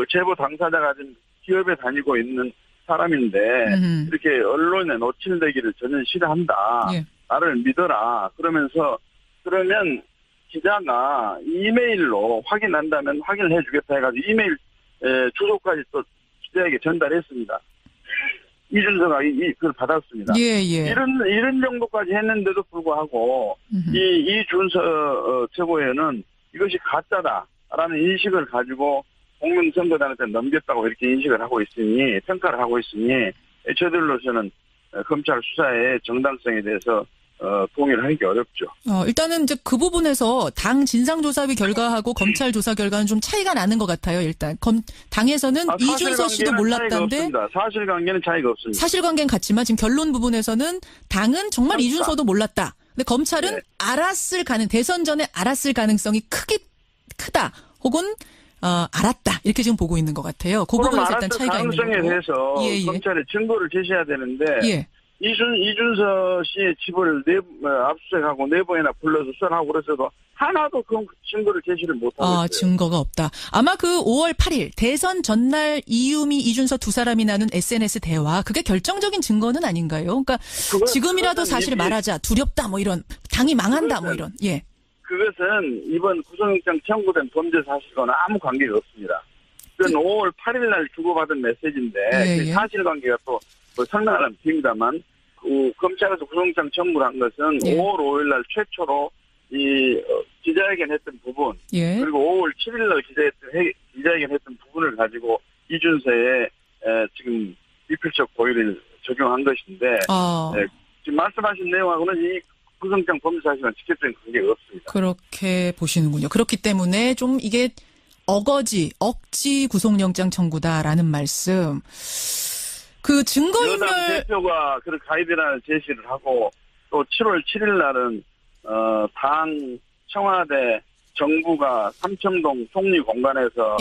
제보 당사자가 지금 기업에 다니고 있는 사람인데 이렇게 언론에 노출되기를 전혀 싫어한다. 나를 믿어라. 그러면서 그러면 기자가 이메일로 확인한다면 확인을 해주겠다 해가지고 이메일 주소까지 또 기자에게 전달했습니다. 이준서가 그걸 받았습니다. 이런 정도까지 했는데도 불구하고 이준서 최고위원은 이것이 가짜다라는 인식을 가지고 공명선거단한테 넘겼다고 이렇게 인식을 하고 있으니 평가를 하고 있으니 저희들로서는 검찰 수사의 정당성에 대해서 동의를 하기 어렵죠. 일단은 이제 그 부분에서 당 진상조사위 결과하고 검찰 조사 결과는 좀 차이가 나는 것 같아요. 일단 당에서는 이준서 씨도 몰랐다는데 사실관계는 차이가 없습니다. 사실관계는 같지만 지금 결론 부분에서는 당은 정말 이준서도 몰랐다. 근데 검찰은 대선 전에 알았을 가능성이 크다. 혹은 알았다 이렇게 지금 보고 있는 것 같아요. 그 부분에서 일단 차이가 있는 거고. 가능성에 대해서 검찰에 증거를 제시해야 되는데 이준서 씨의 집을 압수수색하고 4번이나 불러서 수사하고 그랬어도 하나도 그 증거를 제시를 못하고 있어요. 증거가 없다. 아마 그 5월 8일 대선 전날 이유미, 이준서 두 사람이 나눈 SNS 대화 그게 결정적인 증거는 아닌가요? 그러니까 지금이라도 사실을 말하자. 두렵다 뭐 이런. 당이 망한다 뭐 이런. 예. 그것은 이번 구속영장 청구된 범죄 사실과는 아무 관계가 없습니다. 그건 5월 8일 날 주고받은 메시지인데 그 사실관계가 또 설명하려면 깁니다만 검찰에서 구속영장 청구를 한 것은 5월 5일 날 최초로 이 기자회견했던 부분 그리고 5월 7일 날 기자회견했던 부분을 가지고 이준서의 지금 미필적 고의를 적용한 것인데 지금 말씀하신 내용하고는 이 구속영장 범죄 사실과는 직접적인 관계가 없습니다. 그렇게 보시는군요. 그렇기 때문에 좀 이게 억지 구속영장 청구다라는 말씀. 그 증거인멸 여당 대표가 그런 가이드라인을 제시를 하고 또 7월 7일 날은 당 청와대 정부가 삼청동 총리공간에서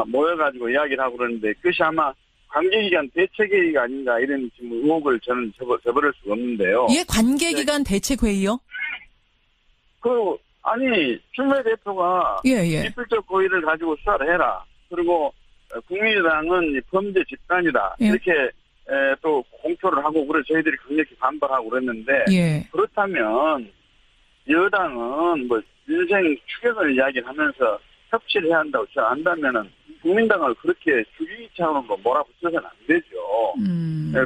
모여가지고 이야기를 하고 그러는데 그것이 아마 관계기관 대책회의가 아닌가 이런 지금 의혹을 저는 저버릴 수가 없는데요. 관계기관 대책회의요? 아니 추미애 대표가 미필적 고의를 가지고 수사를 해라. 그리고 국민의당은 범죄 집단이다. 이렇게 또 공표를 하고 그래 저희들이 강력히 반발하고 그랬는데 그렇다면 여당은 뭐 인생 추격을 이야기하면서 협치를 해야 한다고 한다면은 국민당을 그렇게 죽이기 차원으로 몰아붙여서는 안 되죠.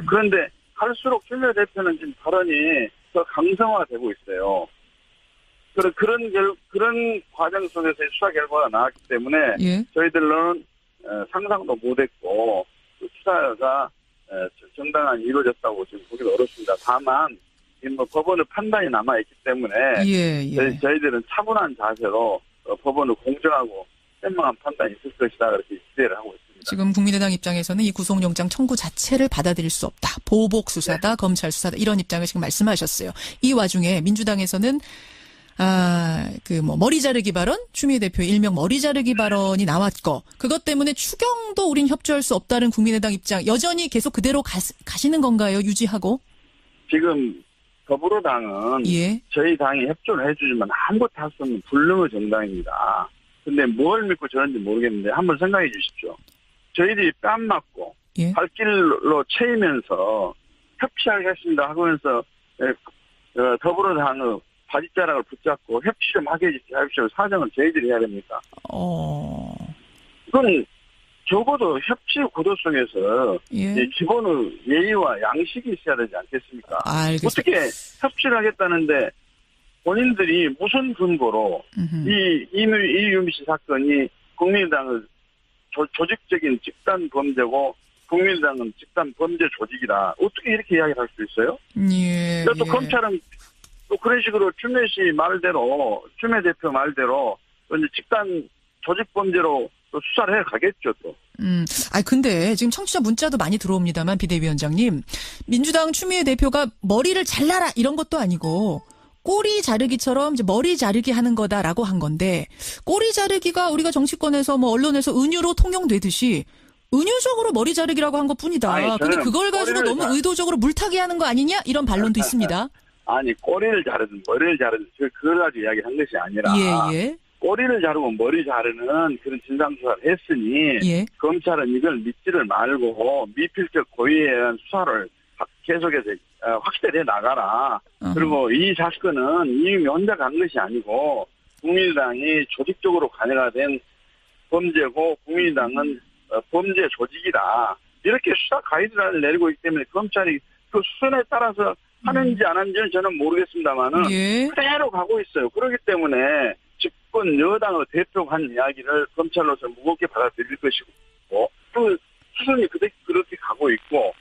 그런데 할수록 추미애 대표는 지금 발언이 더 강성화되고 있어요. 그런 과정 속에서 수사 결과가 나왔기 때문에 저희들은 상상도 못했고 수사가 정당한 이루어졌다고 지금 보기가 어렵습니다. 다만 뭐 법원의 판단이 남아있기 때문에 저희들은 차분한 자세로 법원을 공정하고 현명한 판단이 있을 것이다 그렇게 기대를 하고 있습니다. 지금 국민의당 입장에서는 이 구속영장 청구 자체를 받아들일 수 없다. 보복 수사다, 검찰 수사다 이런 입장을 지금 말씀하셨어요. 이 와중에 민주당에서는 머리 자르기 발언, 추미애 대표 일명 머리 자르기 발언이 나왔고, 그것 때문에 추경도 우린 협조할 수 없다는 국민의당 입장, 여전히 계속 그대로 가시는 건가요? 유지하고? 지금, 더불어당은, 저희 당이 협조를 해주지만 아무것도 할 수 없는 불능의 정당입니다. 근데 뭘 믿고 저런지 모르겠는데, 한번 생각해 주십시오. 저희들이 뺨 맞고, 발길로 채이면서, 협치하겠습니다 하면서, 더불어당의 바짓자락을 붙잡고 협치 좀 하게 해주십시오. 사정을 저희들이 해야 됩니까? 이건 적어도 협치 구도 속에서 기본의 예의와 양식이 있어야 되지 않겠습니까? 어떻게 협치를 하겠다는데 본인들이 무슨 근거로 이유미 씨 사건이 국민의당의 조직적인 집단 범죄고 국민의당은 집단 범죄 조직이다. 어떻게 이렇게 이야기를 할 수 있어요? 또 검찰은 또 그런 식으로 추미애 씨 말대로, 추미애 대표 말대로, 이제 집단 조직범죄로 또 수사를 해 가겠죠, 또. 근데 지금 청취자 문자도 많이 들어옵니다만, 비대위원장님. 민주당 추미애 대표가 머리를 잘라라, 이런 것도 아니고, 꼬리 자르기처럼 이제 머리 자르기 하는 거다라고 한 건데, 꼬리 자르기가 우리가 정치권에서 언론에서 은유로 통용되듯이, 은유적으로 머리 자르기라고 한 것 뿐이다. 근데 그걸 가지고 너무 의도적으로 물타기 하는 거 아니냐? 이런 반론도 있습니다. 아니 꼬리를 자르든 머리를 자르든 그걸 가지고 이야기를 한 것이 아니라 꼬리를 자르고 머리 자르는 그런 진상조사를 했으니 검찰은 이걸 믿지를 말고 미필적 고의에 대한 수사를 계속해서 확대해 나가라. 그리고 이 사건은 이미 혼자 간 것이 아니고 국민의당이 조직적으로 관여가 된 범죄고 국민의당은 범죄 조직이다. 이렇게 수사 가이드라인을 내리고 있기 때문에 검찰이 그 수준에 따라서 하는지 안 하는지는 저는 모르겠습니다만은 그대로 가고 있어요. 그렇기 때문에 집권 여당의 대표가 한 이야기를 검찰로서 무겁게 받아들일 것이고 그 수준이 그렇게 가고 있고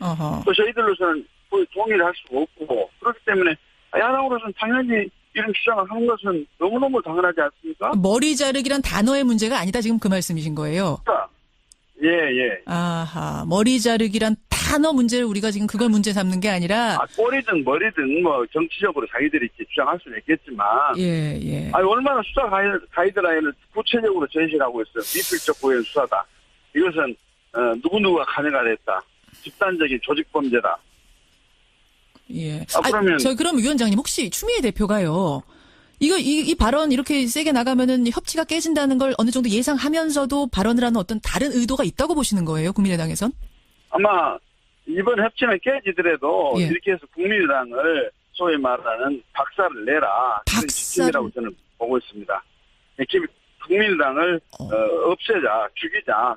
또 저희들로서는 동의를 할 수가 없고 그렇기 때문에 야당으로서는 당연히 이런 주장을 하는 것은 너무너무 당연하지 않습니까? 머리 자르기란 단어의 문제가 아니다 지금 그 말씀이신 거예요? 예. 아하, 머리 자르기란 산업 문제를 우리가 지금 그걸 문제 삼는 게 아니라. 꼬리든 머리든 뭐 정치적으로 자기들이 이렇게 주장할 수는 있겠지만. 예. 얼마나 수사 가이드라인을 구체적으로 제시를 하고 있어요. 미필적 고의 수사다. 이것은, 누구누구가 관여가 됐다. 집단적인 조직범죄다. 예. 그럼 위원장님 혹시 추미애 대표가요. 이 발언 이렇게 세게 나가면은 협치가 깨진다는 걸 어느 정도 예상하면서도 발언을 하는 어떤 다른 의도가 있다고 보시는 거예요, 국민의당에선? 아마 이번 협치는 깨지더라도 이렇게 해서 국민의당을 소위 말하는 박살을 내라. 박살이라고 저는 보고 있습니다. 국민의당을 없애자, 죽이자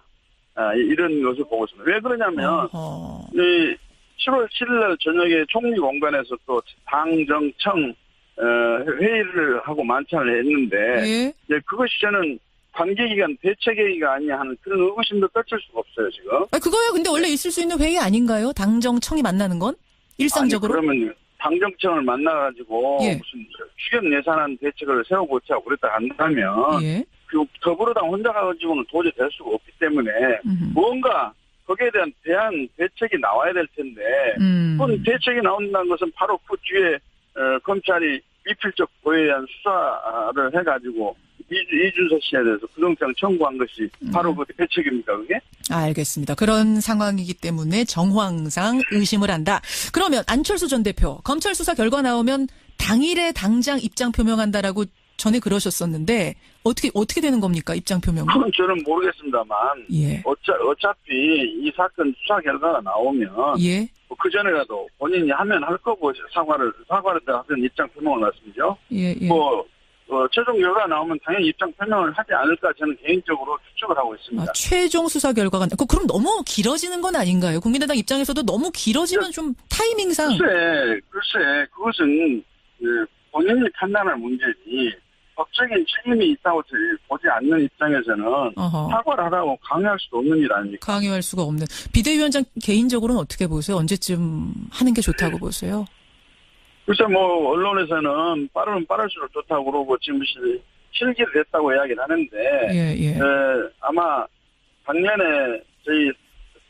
이런 것을 보고 있습니다. 왜 그러냐면 7월 7일 저녁에 총리 공간에서 또 당정청 회의를 하고 만찬을 했는데 이제 그것이 저는 관계기관 대책회의가 아니냐 하는 그런 의구심도 떨칠 수가 없어요 지금. 그거야 근데 원래 있을 수 있는 회의 아닌가요? 당정청이 만나는 건 일상적으로? 그러면 당정청을 만나가지고 무슨 추경 예산안 대책을 세워보자고 그랬다 한다면 그 더불어당 혼자 가지고는 도저히 될 수가 없기 때문에 무언가 거기에 대한 대책이 나와야 될 텐데 그건 대책이 나온다는 것은 바로 그 뒤에 검찰이 미필적 고의에 대한 수사를 해가지고 이준석 씨에 대해서 구속영장 청구한 것이 바로 그 대책입니까 그게? 알겠습니다. 그런 상황이기 때문에 정황상 의심을 한다. 그러면 안철수 전 대표 검찰 수사 결과 나오면 당일에 당장 입장 표명한다라고 전에 그러셨었는데 어떻게 되는 겁니까 입장 표명은? 그건 저는 모르겠습니다만 어차피 이 사건 수사 결과가 나오면 그 전에라도 본인이 하면 할 거고 사과를 하든 입장 표명을 말씀이죠. 최종 결과가 나오면 당연히 입장 표명을 하지 않을까 저는 개인적으로 추측을 하고 있습니다. 최종 수사 결과가 그럼 너무 길어지는 건 아닌가요? 국민의당 입장에서도 너무 길어지면 좀 타이밍상. 글쎄 그것은 본인이 판단할 문제지. 법적인 책임이 있다고 보지 않는 입장에서는 사과를 하라고 강요할 수도 없는 일 아닙니까? 강요할 수가 없는. 비대위원장 개인적으로는 어떻게 보세요? 언제쯤 하는 게 좋다고 보세요? 글쎄 언론에서는 빠르면 빠를수록 좋다고 그러고 지금 실기를 했다고 이야기를 하는데 아마 작년에 저희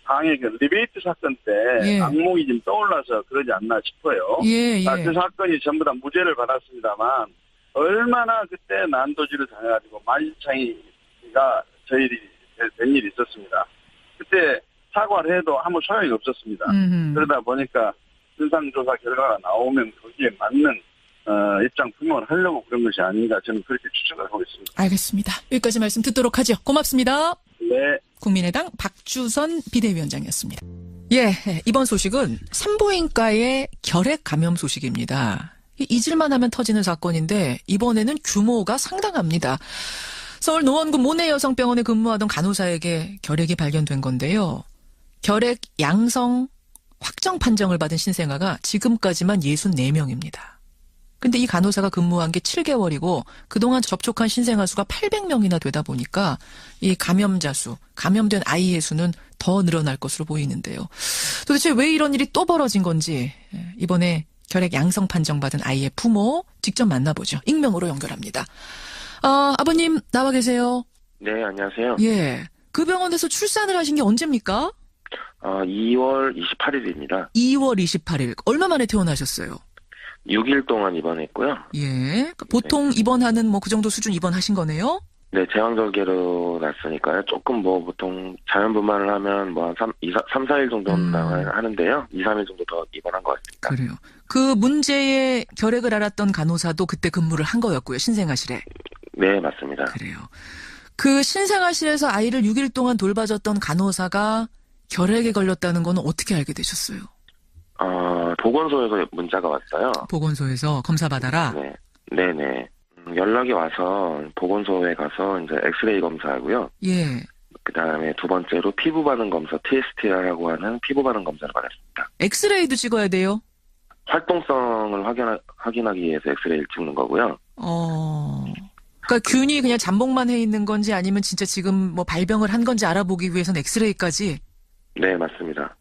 당의 그 리베이트 사건 때 악몽이 좀 떠올라서 그러지 않나 싶어요. 그 사건이 전부 다 무죄를 받았습니다만 얼마나 그때 난도질을 당해가지고 만신창이가 저희들이 된 일이 있었습니다. 그때 사과를 해도 아무 소용이 없었습니다. 그러다 보니까 진상조사 결과가 나오면 거기에 맞는 입장 표명을 하려고 그런 것이 아닌가 저는 그렇게 추측을 하고 있습니다. 알겠습니다. 여기까지 말씀 듣도록 하죠. 고맙습니다. 네. 국민의당 박주선 비대위원장이었습니다. 이번 소식은 산부인과의 결핵 감염 소식입니다. 잊을만 하면 터지는 사건인데 이번에는 규모가 상당합니다. 서울 노원구 모내여성병원에 근무하던 간호사에게 결핵이 발견된 건데요. 결핵 양성 확정 판정을 받은 신생아가 지금까지만 64명입니다. 근데 이 간호사가 근무한 게 7개월이고 그동안 접촉한 신생아 수가 800명이나 되다 보니까 이 감염자 수, 감염된 아이의 수는 더 늘어날 것으로 보이는데요. 도대체 왜 이런 일이 또 벌어진 건지 이번에 결핵 양성 판정받은 아이의 부모 직접 만나보죠. 익명으로 연결합니다. 아버님 나와 계세요? 네, 안녕하세요. 그 병원에서 출산을 하신 게 언제입니까? 2월 28일입니다. 2월 28일. 얼마 만에 퇴원하셨어요? 6일 동안 입원했고요. 보통 입원하는 그 정도 수준 입원하신 거네요? 네, 제왕절개로 났으니까요. 조금 보통 자연분만을 하면 한 3, 4일 정도는 하는데요. 2, 3일 정도 더 입원한 것 같습니다. 그래요. 그 문제의 결핵을 앓았던 간호사도 그때 근무를 한 거였고요. 신생아실에. 네, 맞습니다. 그래요. 그 신생아실에서 아이를 6일 동안 돌봐줬던 간호사가 결핵에 걸렸다는 건 어떻게 알게 되셨어요? 보건소에서 문자가 왔어요. 보건소에서 검사 받아라? 네네. 연락이 와서 보건소에 가서 이제 엑스레이 검사하고요. 그 다음에 두 번째로 피부 반응 검사, TST라고 하는 피부 반응 검사를 받았습니다. 엑스레이도 찍어야 돼요? 활동성을 확인하기 위해서 엑스레이를 찍는 거고요. 그러니까 균이 그냥 잠복만 해 있는 건지 아니면 진짜 지금 발병을 한 건지 알아보기 위해서는 엑스레이까지? 네, 맞습니다.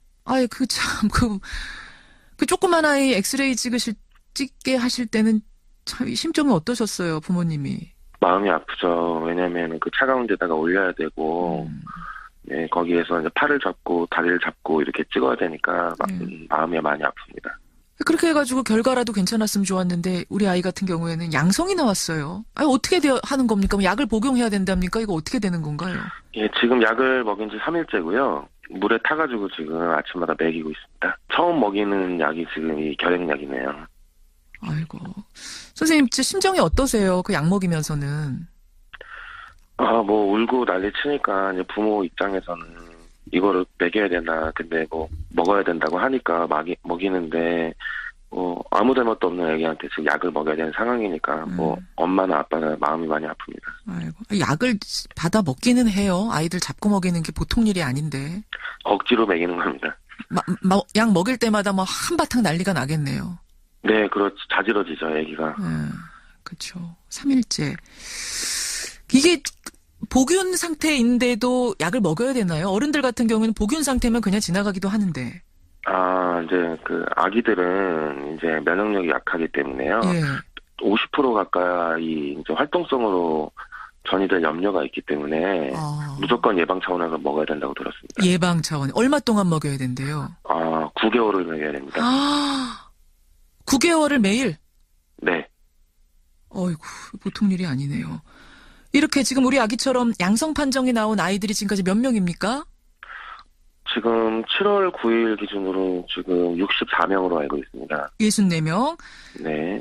그 조그만 아이 엑스레이 찍게 하실 때는 참 심정이 어떠셨어요, 부모님이? 마음이 아프죠. 왜냐면 그 차가운 데다가 올려야 되고, 네, 거기에서 이제 팔을 잡고 다리를 잡고 이렇게 찍어야 되니까 마음이 많이 아픕니다. 그렇게 해가지고 결과라도 괜찮았으면 좋았는데 우리 아이 같은 경우에는 양성이 나왔어요. 아니, 어떻게 하는 겁니까? 약을 복용해야 된답니까? 이거 어떻게 되는 건가요? 예, 지금 약을 먹인 지 3일째고요. 물에 타가지고 지금 아침마다 먹이고 있습니다. 처음 먹이는 약이 지금 이 결핵약이네요. 아이고. 선생님, 심정이 어떠세요? 그 약 먹이면서는. 뭐 울고 난리 치니까 이제 부모 입장에서는 이거를 먹여야 되나, 근데 뭐 먹어야 된다고 하니까 먹이는데 아무 잘못도 없는 애기한테 지금 약을 먹여야 되는 상황이니까 뭐 엄마나 아빠나 마음이 많이 아픕니다. 아이고, 약을 받아 먹기는 해요. 아이들 잡고 먹이는 게 보통 일이 아닌데. 억지로 먹이는 겁니다. 약 먹일 때마다 뭐 한바탕 난리가 나겠네요. 네, 그렇지. 자지러지죠, 애기가. 그렇죠. 3일째. 이게 복균 상태인데도 약을 먹여야 되나요? 어른들 같은 경우는 복균 상태면 그냥 지나가기도 하는데. 이제 그 아기들은 이제 면역력이 약하기 때문에요. 예. 50% 가까이 이제 활동성으로 전이될 염려가 있기 때문에 무조건 예방 차원에서 먹어야 된다고 들었습니다. 예방 차원. 얼마 동안 먹여야 된대요? 9개월을 먹여야 됩니다. 9개월을 매일? 네. 어이구, 보통 일이 아니네요. 이렇게 지금 우리 아기처럼 양성 판정이 나온 아이들이 지금까지 몇 명입니까? 지금 7월 9일 기준으로 지금 64명으로 알고 있습니다. 64명? 네.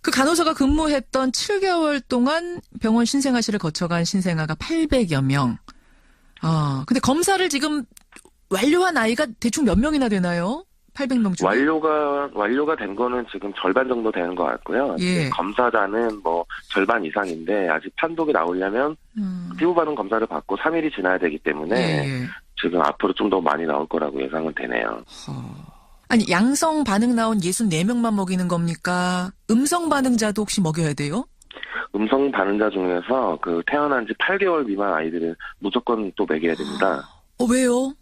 그 간호사가 근무했던 7개월 동안 병원 신생아실을 거쳐간 신생아가 800여 명. 근데 검사를 지금 완료한 아이가 대충 몇 명이나 되나요? 800명 중에? 완료가 된 거는 지금 절반 정도 되는 것 같고요. 예. 검사자는 뭐 절반 이상인데 아직 판독이 나오려면 피부 반응 검사를 받고 3일이 지나야 되기 때문에 예. 지금 앞으로 좀 더 많이 나올 거라고 예상은 되네요. 아니, 양성 반응 나온 64명만 먹이는 겁니까? 음성 반응자도 혹시 먹여야 돼요? 음성 반응자 중에서 그 태어난 지 8개월 미만 아이들은 무조건 또 먹여야 됩니다. 왜요?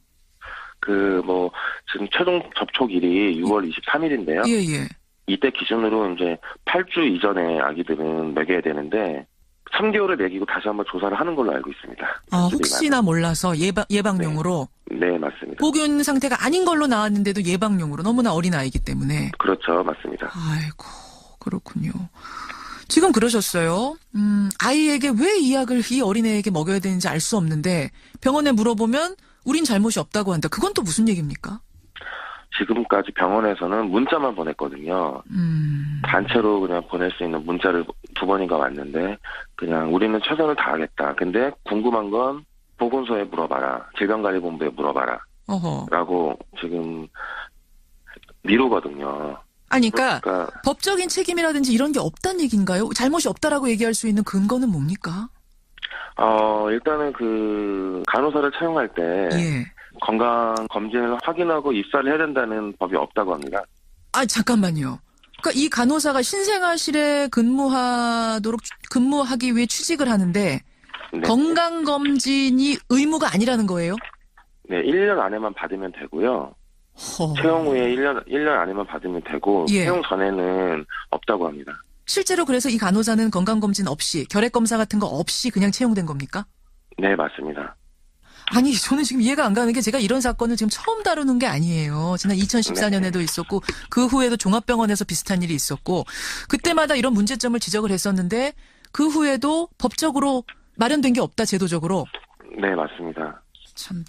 지금 최종 접촉일이 6월 23일인데요. 예. 이때 기준으로 이제 8주 이전에 아기들은 먹여야 되는데 3개월을 먹이고 다시 한번 조사를 하는 걸로 알고 있습니다. 혹시나 몰라서 예방용으로? 네, 맞습니다. 복균 상태가 아닌 걸로 나왔는데도 예방용으로 너무나 어린 아이기 때문에. 그렇죠, 맞습니다. 아이고, 그렇군요. 지금 그러셨어요. 아이에게 왜 이 약을 이 어린애에게 먹여야 되는지 알 수 없는데 병원에 물어보면 우린 잘못이 없다고 한다. 그건 또 무슨 얘기입니까? 지금까지 병원에서는 문자만 보냈거든요. 단체로 그냥 보낼 수 있는 문자를 2번인가 왔는데 그냥 우리는 최선을 다하겠다. 근데 궁금한 건 보건소에 물어봐라. 질병관리본부에 물어봐라. 라고 지금 미루거든요. 그러니까 법적인 책임이라든지 이런 게 없다는 얘기인가요? 잘못이 없다라고 얘기할 수 있는 근거는 뭡니까? 일단은 그 간호사를 채용할 때 건강 검진을 확인하고 입사를 해야 된다는 법이 없다고 합니다. 잠깐만요. 그러니까 이 간호사가 신생아실에 근무하기 위해 취직을 하는데 건강 검진이 의무가 아니라는 거예요? 네, 1년 안에만 받으면 되고요. 채용 후에 1년 안에만 받으면 되고 채용 전에는 없다고 합니다. 실제로 그래서 이 간호사는 건강검진 없이 결핵검사 같은 거 없이 그냥 채용된 겁니까? 네, 맞습니다. 아니, 저는 지금 이해가 안 가는 게 제가 이런 사건을 지금 처음 다루는 게 아니에요. 지난 2014년에도 있었고 그 후에도 종합병원에서 비슷한 일이 있었고 그때마다 이런 문제점을 지적을 했었는데 그 후에도 법적으로 마련된 게 없다, 제도적으로. 네, 맞습니다. 참,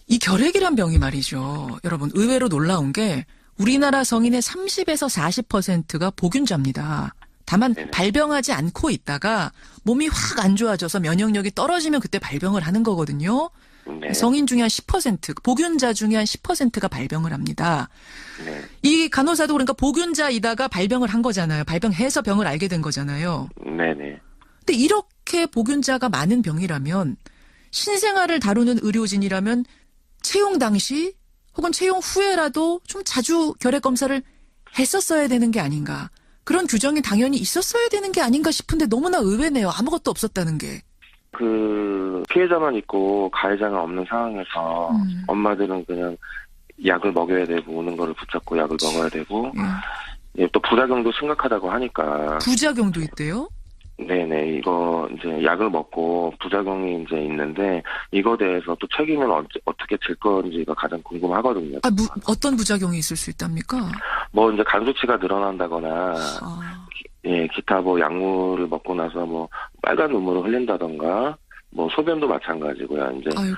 이 결핵이란 병이 말이죠. 여러분, 의외로 놀라운 게 우리나라 성인의 30에서 40%가 복균자입니다. 다만 발병하지 않고 있다가 몸이 확 안 좋아져서 면역력이 떨어지면 그때 발병을 하는 거거든요. 성인 중에 한 10%, 복균자 중에 한 10%가 발병을 합니다. 이 간호사도 그러니까 복균자이다가 발병을 한 거잖아요. 발병해서 병을 알게 된 거잖아요. 네네. 근데 이렇게 복균자가 많은 병이라면 신생아를 다루는 의료진이라면 채용 당시 혹은 채용 후에라도 좀 자주 결핵 검사를 했었어야 되는 게 아닌가. 그런 규정이 당연히 있었어야 되는 게 아닌가 싶은데 너무나 의외네요. 아무것도 없었다는 게. 그 피해자만 있고 가해자가 없는 상황에서 엄마들은 그냥 약을 먹여야 되고 오는 거를 붙잡고 약을 먹어야 되고 또 부작용도 심각하다고 하니까. 부작용도 있대요? 네네, 이거 이제 약을 먹고 부작용이 이제 있는데 이거 대해서 또 책임은 어떻게 질 건지가 가장 궁금하거든요. 어떤 부작용이 있을 수 있답니까? 뭐 이제 간 수치가 늘어난다거나, 예, 기타 뭐 약물을 먹고 나서 뭐 빨간 눈물을 흘린다던가, 뭐 소변도 마찬가지고요. 이제 아이고.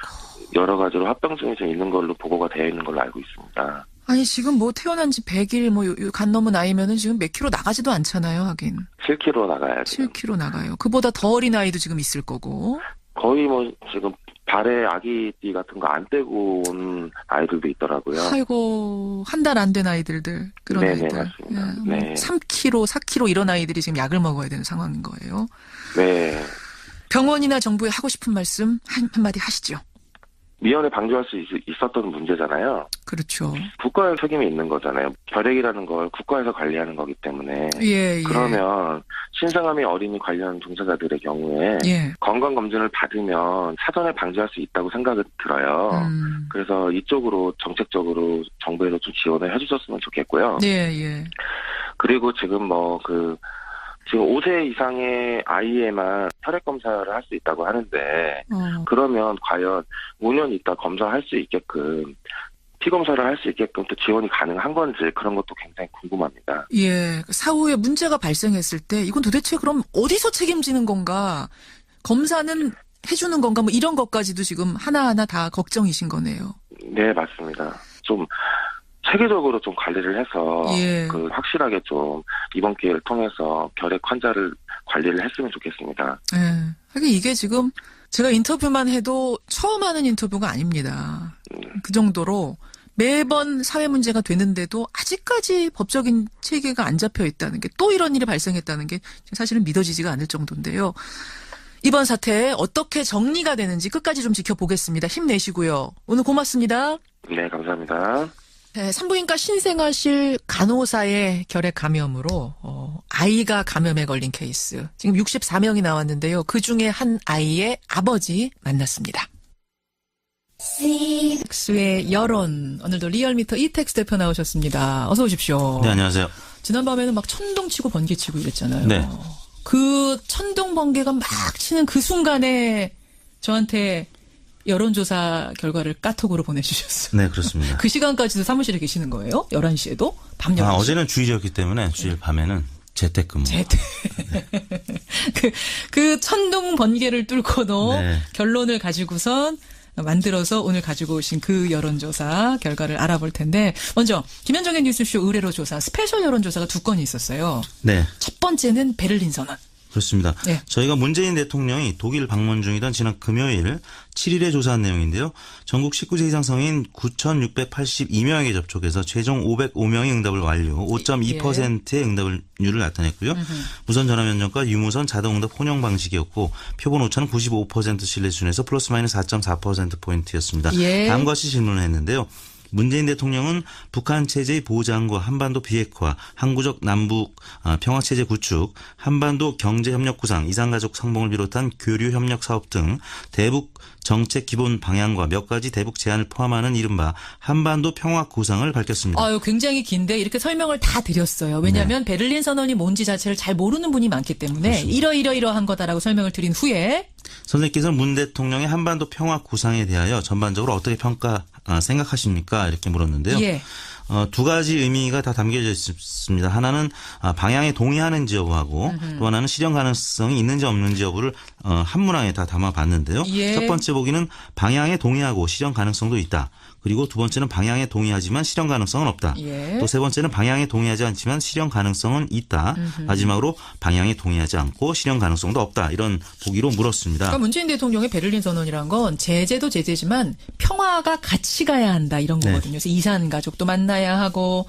여러 가지로 합병증이 좀 있는 걸로 보고가 되어 있는 걸로 알고 있습니다. 아니 지금 뭐 태어난 지 100일 뭐 간 넘은 나이면은 지금 몇 킬로 나가지도 않잖아요, 하긴. 7kg 나가야죠. 7kg 나가요. 그보다 더 어린 아이도 지금 있을 거고. 거의 뭐 지금 발에 아기띠 같은 거 안 떼고 온 아이들도 있더라고요. 아이고, 한 달 안 된 아이들들. 그런 네네, 아이들. 맞습니다. 네. 네. 3kg, 4kg 이런 아이들이 지금 약을 먹어야 되는 상황인 거예요. 네. 병원이나 정부에 하고 싶은 말씀 한마디 하시죠. 미연에 방조할 수 있었던 문제잖아요. 그렇죠. 국가의 책임이 있는 거잖아요. 결핵이라는 걸 국가에서 관리하는 거기 때문에. 예. 그러면 신생아미 어린이 관련 종사자들의 경우에 건강검진을 받으면 사전에 방지할 수 있다고 생각이 들어요. 그래서 이쪽으로 정책적으로 정부에서 좀 지원을 해주셨으면 좋겠고요. 예. 그리고 지금 지금 5세 이상의 아이에만 혈액 검사를 할 수 있다고 하는데 그러면 과연 5년 있다 검사할 수 있게끔 피 검사를 할 수 있게끔 또 지원이 가능한 건지 그런 것도 굉장히 궁금합니다. 예, 사후에 문제가 발생했을 때 이건 도대체 그럼 어디서 책임지는 건가? 검사는 해주는 건가? 뭐 이런 것까지도 지금 하나하나 다 걱정이신 거네요. 네, 맞습니다. 좀 체계적으로 좀 관리를 해서 확실하게 좀 이번 기회를 통해서 결핵 환자를 관리를 했으면 좋겠습니다. 예. 하긴 이게 지금 제가 인터뷰만 해도 처음 하는 인터뷰가 아닙니다. 그 정도로 매번 사회 문제가 되는데도 아직까지 법적인 체계가 안 잡혀 있다는 게 또 이런 일이 발생했다는 게 사실은 믿어지지가 않을 정도인데요. 이번 사태 어떻게 정리가 되는지 끝까지 좀 지켜보겠습니다. 힘내시고요. 오늘 고맙습니다. 네, 감사합니다. 네, 산부인과 신생아실 간호사의 결핵 감염으로 아이가 감염에 걸린 케이스. 지금 64명이 나왔는데요. 그중에 한 아이의 아버지 만났습니다. 의 여론. 오늘도 리얼미터 이택스 대표 나오셨습니다. 어서 오십시오. 네, 안녕하세요. 지난밤에는 막 천둥 치고 번개 치고 이랬잖아요. 네. 그 천둥 번개가 막 치는 그 순간에 저한테 여론조사 결과를 카톡으로 보내주셨어요. 네, 그렇습니다. 그 시간까지도 사무실에 계시는 거예요? 11시에도? 밤 11시? 어제는 주일이었기 때문에 주일 밤에는 재택근무. 그 천둥 번개를 뚫고도 결론을 가지고선 만들어서 오늘 가지고 오신 그 여론조사 결과를 알아볼 텐데 먼저 김현정의 뉴스쇼 의뢰로 조사 스페셜 여론조사가 2건이 있었어요. 네. 첫 번째는 베를린 선언. 그렇습니다. 네. 저희가 문재인 대통령이 독일 방문 중이던 지난 금요일 7일에 조사한 내용인데요. 전국 19세 이상 성인 9,682명에게 접촉해서 최종 505명이 응답을 완료, 5.2%의 응답률을 나타냈고요. 무선 전화 면접과 유무선 자동 응답 혼용 방식이었고 표본 오차는 95% 신뢰 수준에서 플러스 마이너스 4.4%포인트였습니다. 다음과 같이 질문을 했는데요. 문재인 대통령은 북한 체제의 보장과 한반도 비핵화, 항구적 남북 평화체제 구축, 한반도 경제협력 구상, 이산가족 상봉을 비롯한 교류협력 사업 등 대북 정책 기본 방향과 몇 가지 대북 제안을 포함하는 이른바 한반도 평화 구상을 밝혔습니다. 굉장히 긴데 이렇게 설명을 다 드렸어요. 왜냐하면 베를린 선언이 뭔지 자체를 잘 모르는 분이 많기 때문에 이러이러한 거다라고 설명을 드린 후에 선생님께서는 문 대통령의 한반도 평화 구상에 대하여 전반적으로 어떻게 생각하십니까? 이렇게 물었는데요. 두 가지 의미가 다 담겨져 있습니다. 하나는 방향에 동의하는지 여부하고 또 하나는 실현 가능성이 있는지 없는지 여부를 한 문항에 다 담아봤는데요. 첫 번째 보기는 방향에 동의하고 실현 가능성도 있다. 그리고 두 번째는 방향에 동의하지만 실현 가능성은 없다. 또 세 번째는 방향에 동의하지 않지만 실현 가능성은 있다. 마지막으로 방향에 동의하지 않고 실현 가능성도 없다. 이런 보기로 물었습니다. 그러니까 문재인 대통령의 베를린 선언이란 건 제재도 제재지만 평화가 같이 가야 한다 이런 거거든요. 그래서 이산 가족도 만나야 하고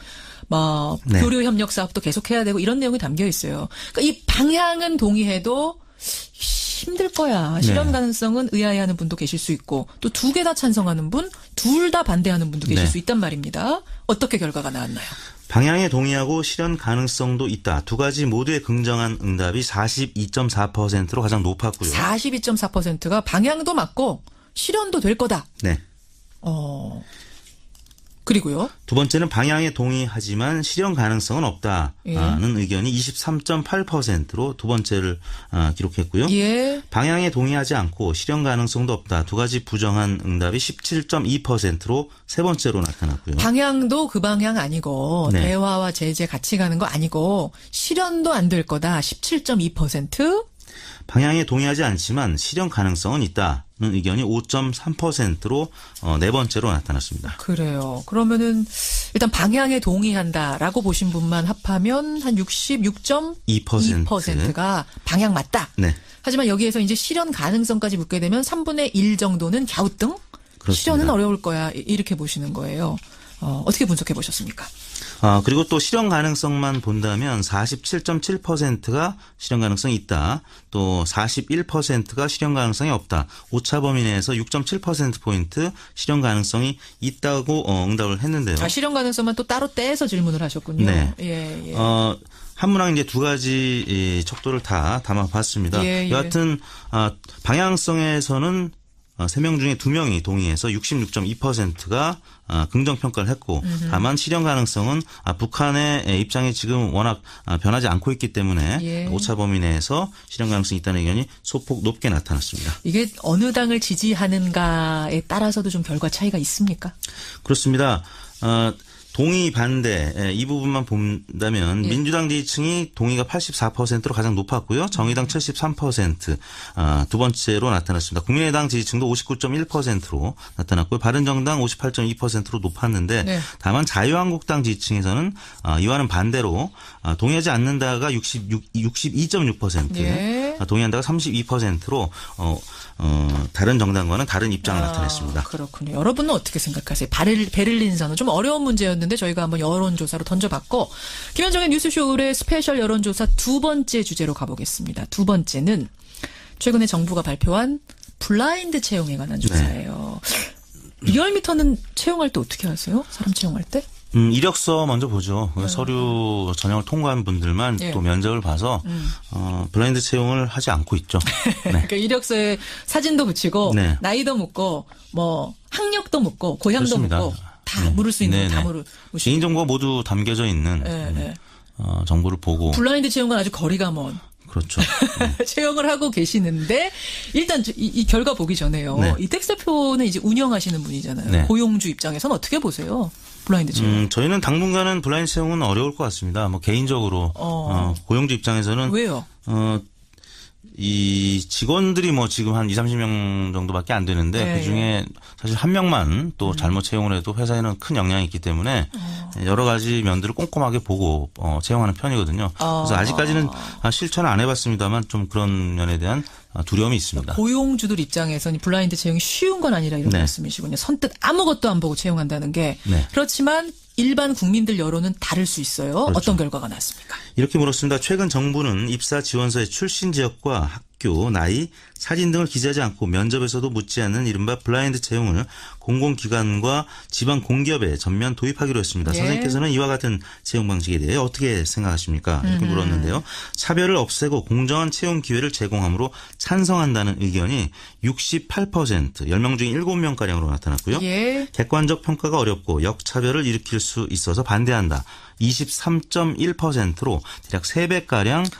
교류 협력 사업도 계속해야 되고 이런 내용이 담겨 있어요. 그러니까 이 방향은 동의해도 힘들 거야. 실현 가능성은 의아해하는 분도 계실 수 있고 또 두 개 다 찬성하는 분, 둘 다 반대하는 분도 계실 수 있단 말입니다. 어떻게 결과가 나왔나요? 방향에 동의하고 실현 가능성도 있다. 두 가지 모두의 긍정한 응답이 42.4%로 가장 높았고요. 42.4%가 방향도 맞고 실현도 될 거다. 네. 그리고요. 두 번째는 방향에 동의하지만 실현 가능성은 없다는 의견이 23.8%로 두 번째를 기록했고요. 예. 방향에 동의하지 않고 실현 가능성도 없다. 두 가지 부정한 응답이 17.2%로 세 번째로 나타났고요. 방향도 그 방향 아니고 네. 대화와 제재 같이 가는 거 아니고 실현도 안 될 거다. 17.2%. 방향에 동의하지 않지만 실현 가능성은 있다는 의견이 5.3%로 네 번째로 나타났습니다. 그래요. 그러면은 일단 방향에 동의한다라고 보신 분만 합하면 한 66.2%가 방향 맞다. 네. 하지만 여기에서 이제 실현 가능성까지 묻게 되면 3분의 1 정도는 갸우뚱? 그렇습니다. 실현은 어려울 거야. 이렇게 보시는 거예요. 어떻게 분석해 보셨습니까? 그리고 또 실현 가능성만 본다면 47.7%가 실현 가능성이 있다. 또 41%가 실현 가능성이 없다. 오차 범위 내에서 6.7%포인트 실현 가능성이 있다고 응답을 했는데요. 실현 가능성만 또 따로 떼서 질문을 하셨군요. 네. 예. 한 문항 이제 두 가지 척도를 다 담아봤습니다. 예. 여하튼 방향성에서는 3명 중에 2명이 동의해서 66.2%가 긍정평가를 했고 다만 실현 가능성은 북한의 입장이 지금 워낙 변하지 않고 있기 때문에 예. 오차 범위 내에서 실현 가능성이 있다는 의견이 소폭 높게 나타났습니다. 이게 어느 당을 지지하는가에 따라서도 좀 결과 차이가 있습니까? 그렇습니다. 동의 반대 이 부분만 본다면 예. 민주당 지지층이 동의가 84%로 가장 높았고요. 정의당 73% 두 번째로 나타났습니다. 국민의당 지지층도 59.1%로 나타났고요. 바른정당 58.2%로 높았는데 네. 다만 자유한국당 지지층에서는 이와는 반대로 동의하지 않는다가 62.6% 예. 동의한다가 32%로 다른 정당과는 다른 입장을 나타냈습니다. 그렇군요. 여러분은 어떻게 생각하세요? 베를린 선언 좀 어려운 문제였는데 저희가 한번 여론조사로 던져봤고 김현정의 뉴스쇼 의뢰 스페셜 여론조사 두 번째 주제로 가보겠습니다. 두 번째는 최근에 정부가 발표한 블라인드 채용에 관한 조사예요. 네. 리얼미터는 채용할 때 어떻게 하세요? 사람 채용할 때? 이력서 먼저 보죠. 서류 전형을 통과한 분들만 예. 또 면접을 봐서 블라인드 채용을 하지 않고 있죠. 네. 그러니까 이력서에 사진도 붙이고 네. 나이도 묻고 뭐 학력도 묻고 고향도 그렇습니다. 묻고 다 물을 수 있는 다 물으시고 개인정보가 모두 담겨져 있는 정보를 보고 블라인드 채용은 아주 거리가 먼. 그렇죠. 네. 채용을 하고 계시는데 일단 이 결과 보기 전에요. 네. 이택스 대표는 이제 운영하시는 분이잖아요. 네. 고용주 입장에서는 어떻게 보세요? 블라인드 채용. 저희는 당분간은 블라인드 채용은 어려울 것 같습니다. 뭐 개인적으로 고용주 입장에서는 왜요? 이 직원들이 뭐 지금 한 20-30명 정도밖에 안 되는데 네. 그중에 사실 한 명만 또 잘못 채용을 해도 회사에는 큰 영향이 있기 때문에 여러 가지 면들을 꼼꼼하게 보고 채용하는 편이거든요. 그래서 아직까지는 실천을 안 해봤습니다만 좀 그런 면에 대한 두려움이 있습니다. 고용주들 입장에서는 블라인드 채용이 쉬운 건 아니라 이런 네. 말씀이시군요. 선뜻 아무것도 안 보고 채용한다는 게. 네. 그렇지만 일반 국민들 여론은 다를 수 있어요. 그렇죠. 어떤 결과가 나왔습니까? 이렇게 물었습니다. 최근 정부는 입사 지원서의 출신 지역과 학교, 나이, 사진 등을 기재하지 않고 면접에서도 묻지 않는 이른바 블라인드 채용을 공공기관과 지방 공기업에 전면 도입하기로 했습니다. 예. 선생님께서는 이와 같은 채용 방식에 대해 어떻게 생각하십니까? 이렇게 물었는데요. 차별을 없애고 공정한 채용 기회를 제공함으로 찬성한다는 의견이 68%, 10명 중에 7명가량으로 나타났고요. 예. 객관적 평가가 어렵고 역차별을 일으킬 수 있어서 반대한다. 23.1%로 대략 3배가량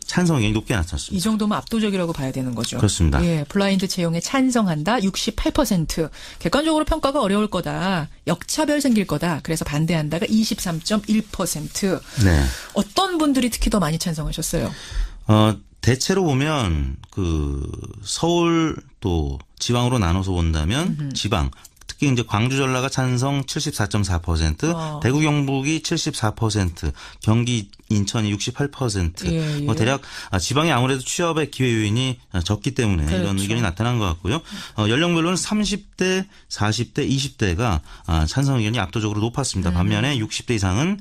찬성 의견이 높게 나타났습니다. 이 정도면 압도적이라고 봐야 되는 거죠. 그렇습니다. 예, 블라인드 채용에 찬성한다. 68%. 객관적으로 평가가 어려울 거다. 역차별 생길 거다. 그래서 반대한다가 23.1%. 네. 어떤 분들이 특히 더 많이 찬성하셨어요? 대체로 보면 서울 또 지방으로 나눠서 본다면 지방 특히 이제 광주 전라가 찬성 74.4%, 대구 경북이 74%, 경기 인천이 68%. 예, 예. 대략 지방이 아무래도 취업의 기회 요인이 적기 때문에 그렇죠. 이런 의견이 나타난 것 같고요. 연령별로는 30대, 40대, 20대가 찬성 의견이 압도적으로 높았습니다. 반면에 60대 이상은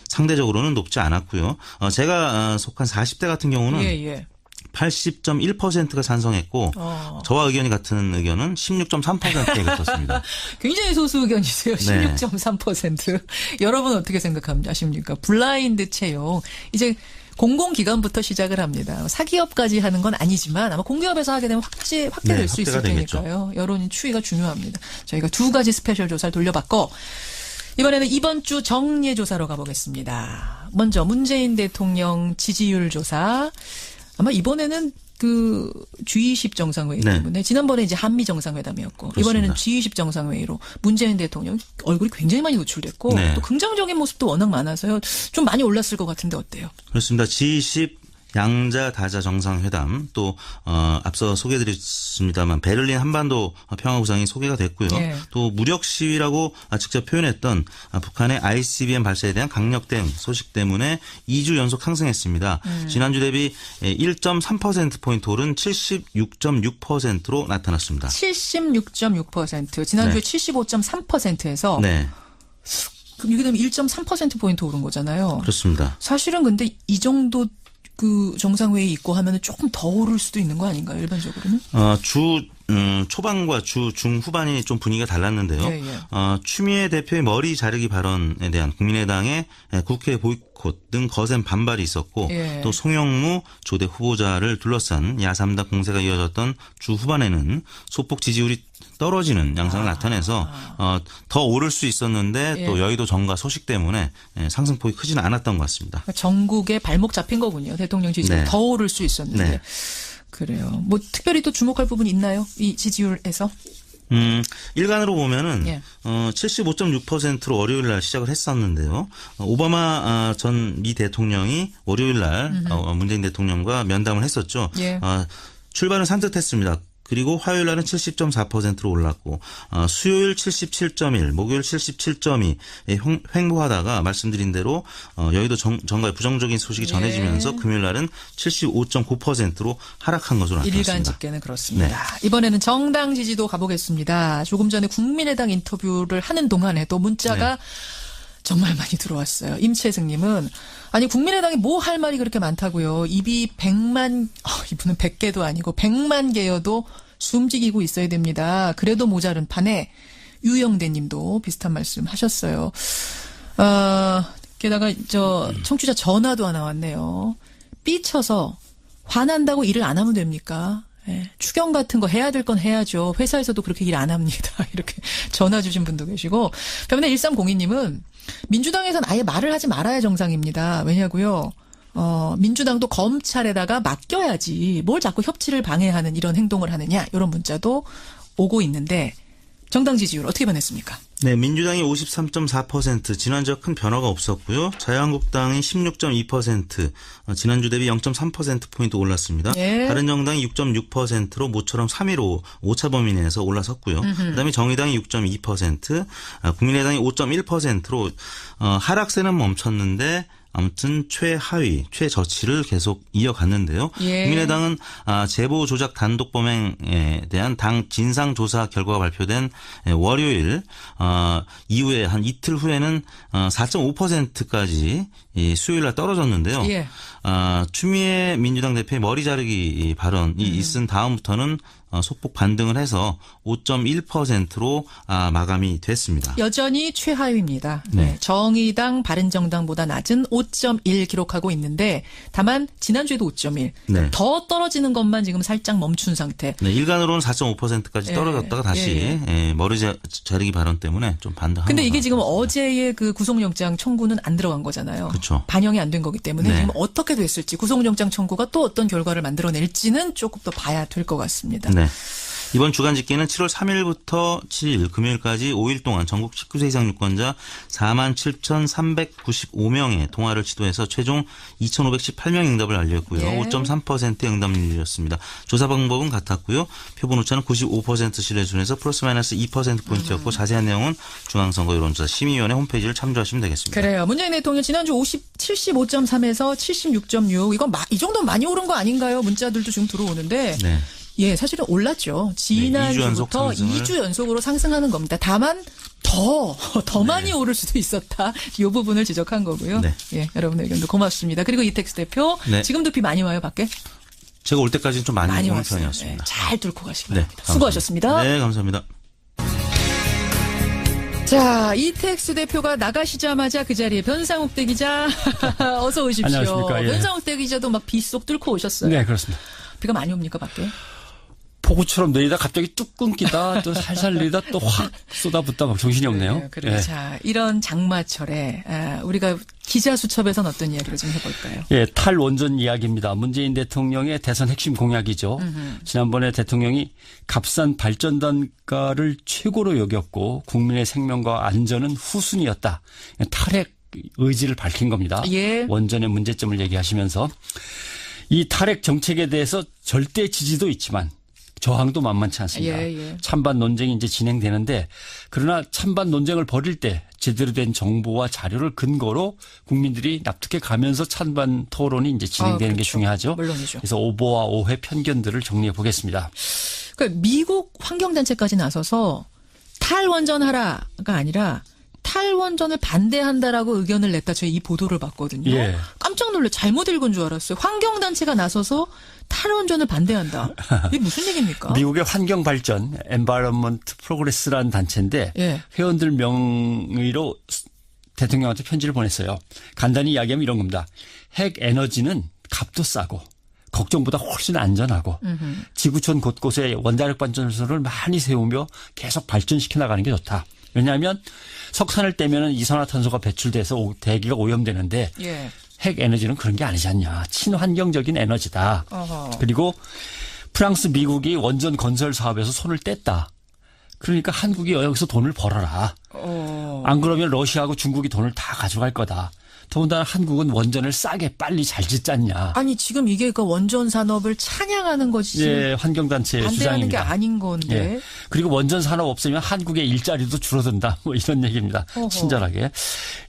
상대적으로는 높지 않았고요. 제가 속한 40대 같은 경우는 예. 80.1%가 찬성했고 저와 의견이 같은 의견은 16.3%에 그쳤습니다. 굉장히 소수 의견이세요. 네. 16.3%. 여러분 어떻게 생각하십니까? 블라인드 채용. 이제 공공기관부터 시작을 합니다. 사기업까지 하는 건 아니지만 아마 공기업에서 하게 되면 확대될 수 있을 테니까요. 여론 추이가 중요합니다. 저희가 두 가지 스페셜 조사를 돌려봤고 이번에는 이번 주 정례 조사로 가보겠습니다. 먼저 문재인 대통령 지지율 조사. 아마 이번에는 그 G20 정상회의 때문에 지난번에 이제 한미 정상회담이었고 그렇습니다. 이번에는 G20 정상회의로 문재인 대통령 얼굴이 굉장히 많이 노출됐고 또 긍정적인 모습도 워낙 많아서요. 좀 많이 올랐을 것 같은데 어때요? 그렇습니다. G20 양자 다자 정상회담 또 앞서 소개해드렸습니다만 베를린 한반도 평화구상이 소개가 됐고요. 또 무력 시위라고 직접 표현했던 북한의 ICBM 발사에 대한 강력 대응 소식 때문에 2주 연속 상승했습니다. 지난주 대비 1.3%포인트 오른 76.6%로 나타났습니다. 76.6%. 지난주에 75.3%에서 이게 되면 1.3%포인트 오른 거잖아요. 그렇습니다. 사실은 근데 이 정도 그 정상회의 있고 하면은 조금 더 오를 수도 있는 거 아닌가요, 일반적으로는? 주 초반과 주 중후반이 좀 분위기가 달랐는데요. 추미애 대표의 머리 자르기 발언에 대한 국민의당의 국회 보이콧 등 거센 반발이 있었고 또 송영무 조대 후보자를 둘러싼 야3당 공세가 이어졌던 주 후반에는 소폭 지지율이 떨어지는 양상을 나타내서 더 오를 수 있었는데 또 여의도 정가 소식 때문에 상승폭이 크지는 않았던 것 같습니다. 전국에 발목 잡힌 거군요. 대통령 지지율 더 오를 수 있었는데. 그래요. 뭐 특별히 또 주목할 부분이 있나요? 이 지지율에서? 일간으로 보면은 75.6%로 월요일 날 시작을 했었는데요. 오바마 전 미 대통령이 월요일 날 문재인 대통령과 면담을 했었죠. 출발은 산뜻했습니다. 그리고 화요일 날은 70.4%로 올랐고 수요일 77.1, 목요일 77.2 횡보하다가 말씀드린 대로 여의도 정가에 부정적인 소식이 전해지면서 금요일 날은 75.9%로 하락한 것으로 나타났습니다. 일간 집계는 그렇습니다. 이번에는 정당 지지도 가보겠습니다. 조금 전에 국민의당 인터뷰를 하는 동안에도 문자가 정말 많이 들어왔어요. 임채승님은 아니 국민의당이 뭐 할 말이 그렇게 많다고요. 입이 100만 이분은 100개도 아니고 100만 개여도 숨지기고 있어야 됩니다. 그래도 모자른 판에 유영대님도 비슷한 말씀 하셨어요. 게다가 저 청취자 전화도 하나 왔네요. 삐쳐서 화난다고 일을 안 하면 됩니까? 추경 같은 거 해야 될 건 해야죠. 회사에서도 그렇게 일 안 합니다. 이렇게 전화 주신 분도 계시고. 반면에 1302님은 민주당에서는 아예 말을 하지 말아야 정상입니다. 왜냐고요? 민주당도 검찰에다가 맡겨야지 뭘 자꾸 협치를 방해하는 이런 행동을 하느냐 이런 문자도 오고 있는데 정당 지지율 어떻게 변했습니까? 네, 민주당이 53.4%, 지난주와 큰 변화가 없었고요. 자유한국당이 16.2%, 지난주 대비 0.3%포인트 올랐습니다. 바른정당이 6.6%로 모처럼 3위로 오차 범위 내에서 올라섰고요. 그다음에 정의당이 6.2%, 국민의당이 5.1%로 하락세는 멈췄는데 아무튼 최하위, 최저치를 계속 이어갔는데요. 국민의당은 제보 조작 단독 범행에 대한 당 진상조사 결과가 발표된 월요일 이후에 한 이틀 후에는 4.5%까지 수요일 날 떨어졌는데요. 추미애 민주당 대표의 머리 자르기 발언이 있은 다음부터는 소폭 반등을 해서 5.1%로 마감이 됐습니다. 여전히 최하위입니다. 정의당, 바른정당보다 낮은 5.1 기록하고 있는데 다만 지난주에도 5.1. 더 떨어지는 것만 지금 살짝 멈춘 상태. 일간으로는 4.5%까지 떨어졌다가 다시 머리 자르기 발언 때문에 좀 반등하는. 근데 이게 지금 어제의 그 구속영장 청구는 안 들어간 거잖아요. 그렇죠. 반영이 안 된 거기 때문에 지금 어떻게 됐을지 구속영장 청구가 또 어떤 결과를 만들어낼지는 조금 더 봐야 될 것 같습니다. 이번 주간 집계는 7월 3일부터 7일 금요일까지 5일 동안 전국 19세 이상 유권자 47,395명의 통화를 시도해서 최종 2,518명의 응답을 알렸고요. 5.3%의 응답률이었습니다. 조사 방법은 같았고요. 표본 오차는 95% 신뢰 수준에서 플러스 마이너스 2%포인트였고 자세한 내용은 중앙선거 여론조사 심의위원회 홈페이지를 참조하시면 되겠습니다. 그래요. 문재인 대통령 지난주 75.3에서 76.6 이건 이 정도면 많이 오른 거 아닌가요? 문자들도 지금 들어오는데. 사실은 올랐죠. 지난주부터 2주 연속으로 상승하는 겁니다. 다만 더 많이 오를 수도 있었다. 이 부분을 지적한 거고요. 여러분의 의견도 고맙습니다. 그리고 이택스 대표 지금도 비 많이 와요 밖에? 제가 올 때까지는 좀 많이 오는 편이었습니다. 잘 뚫고 가시기 바랍니다. 수고하셨습니다. 네, 감사합니다. 자, 이택수 대표가 나가시자마자 그 자리에 변상욱 대기자 어서 오십시오. 안녕하십니까. 예. 변상욱 대기자도 막 비 쏙 뚫고 오셨어요. 네, 그렇습니다. 비가 많이 옵니까 밖에? 폭우처럼 내리다 갑자기 뚝 끊기다 또 살살 내리다 또 확 쏟아붓다 막 정신이 없네요. 그래요. 예. 자, 이런 장마철에 우리가 기자수첩에선 어떤 이야기를 좀 해볼까요? 예, 탈원전 이야기입니다. 문재인 대통령의 대선 핵심 공약이죠. 지난번에 대통령이 값싼 발전 단가를 최고로 여겼고 국민의 생명과 안전은 후순위였다. 탈핵 의지를 밝힌 겁니다. 예. 원전의 문제점을 얘기하시면서 이 탈핵 정책에 대해서 절대 지지도 있지만 저항도 만만치 않습니다. 예. 찬반 논쟁이 이제 진행되는데 그러나 찬반 논쟁을 벌일 때 제대로 된 정보와 자료를 근거로 국민들이 납득해 가면서 찬반 토론이 이제 진행되는 게 중요하죠. 물론이죠. 그래서 오보와 오해 편견들을 정리해 보겠습니다. 그러니까 미국 환경단체까지 나서서 탈원전하라가 아니라 탈원전을 반대한다라고 의견을 냈다. 저희 이 보도를 봤거든요. 예. 깜짝 놀래 잘못 읽은 줄 알았어요. 환경단체가 나서서 탈원전을 반대한다. 이게 무슨 얘기입니까? 미국의 환경발전 Environment Progress라는 단체인데 예. 회원들 명의로 대통령한테 편지를 보냈어요. 간단히 이야기하면 이런 겁니다. 핵 에너지는 값도 싸고 걱정보다 훨씬 안전하고 지구촌 곳곳에 원자력 발전소를 많이 세우며 계속 발전시켜 나가는 게 좋다. 왜냐하면 석탄을 떼면 이산화탄소가 배출돼서 대기가 오염되는데 예. 핵 에너지는 그런 게 아니지 않냐. 친환경적인 에너지다. 어허. 그리고 프랑스, 미국이 원전 건설 사업에서 손을 뗐다. 그러니까 한국이 여기서 돈을 벌어라. 안 그러면 러시아하고 중국이 돈을 다 가져갈 거다. 더군다나 한국은 원전을 싸게 빨리 잘 짓잖냐. 아니 지금 이게 그 원전 산업을 찬양하는 것이지. 예, 환경단체의 반대하는 주장입니다. 게 아닌 건데. 예. 그리고 원전 산업 없으면 한국의 일자리도 줄어든다. 뭐 이런 얘기입니다. 어허. 친절하게.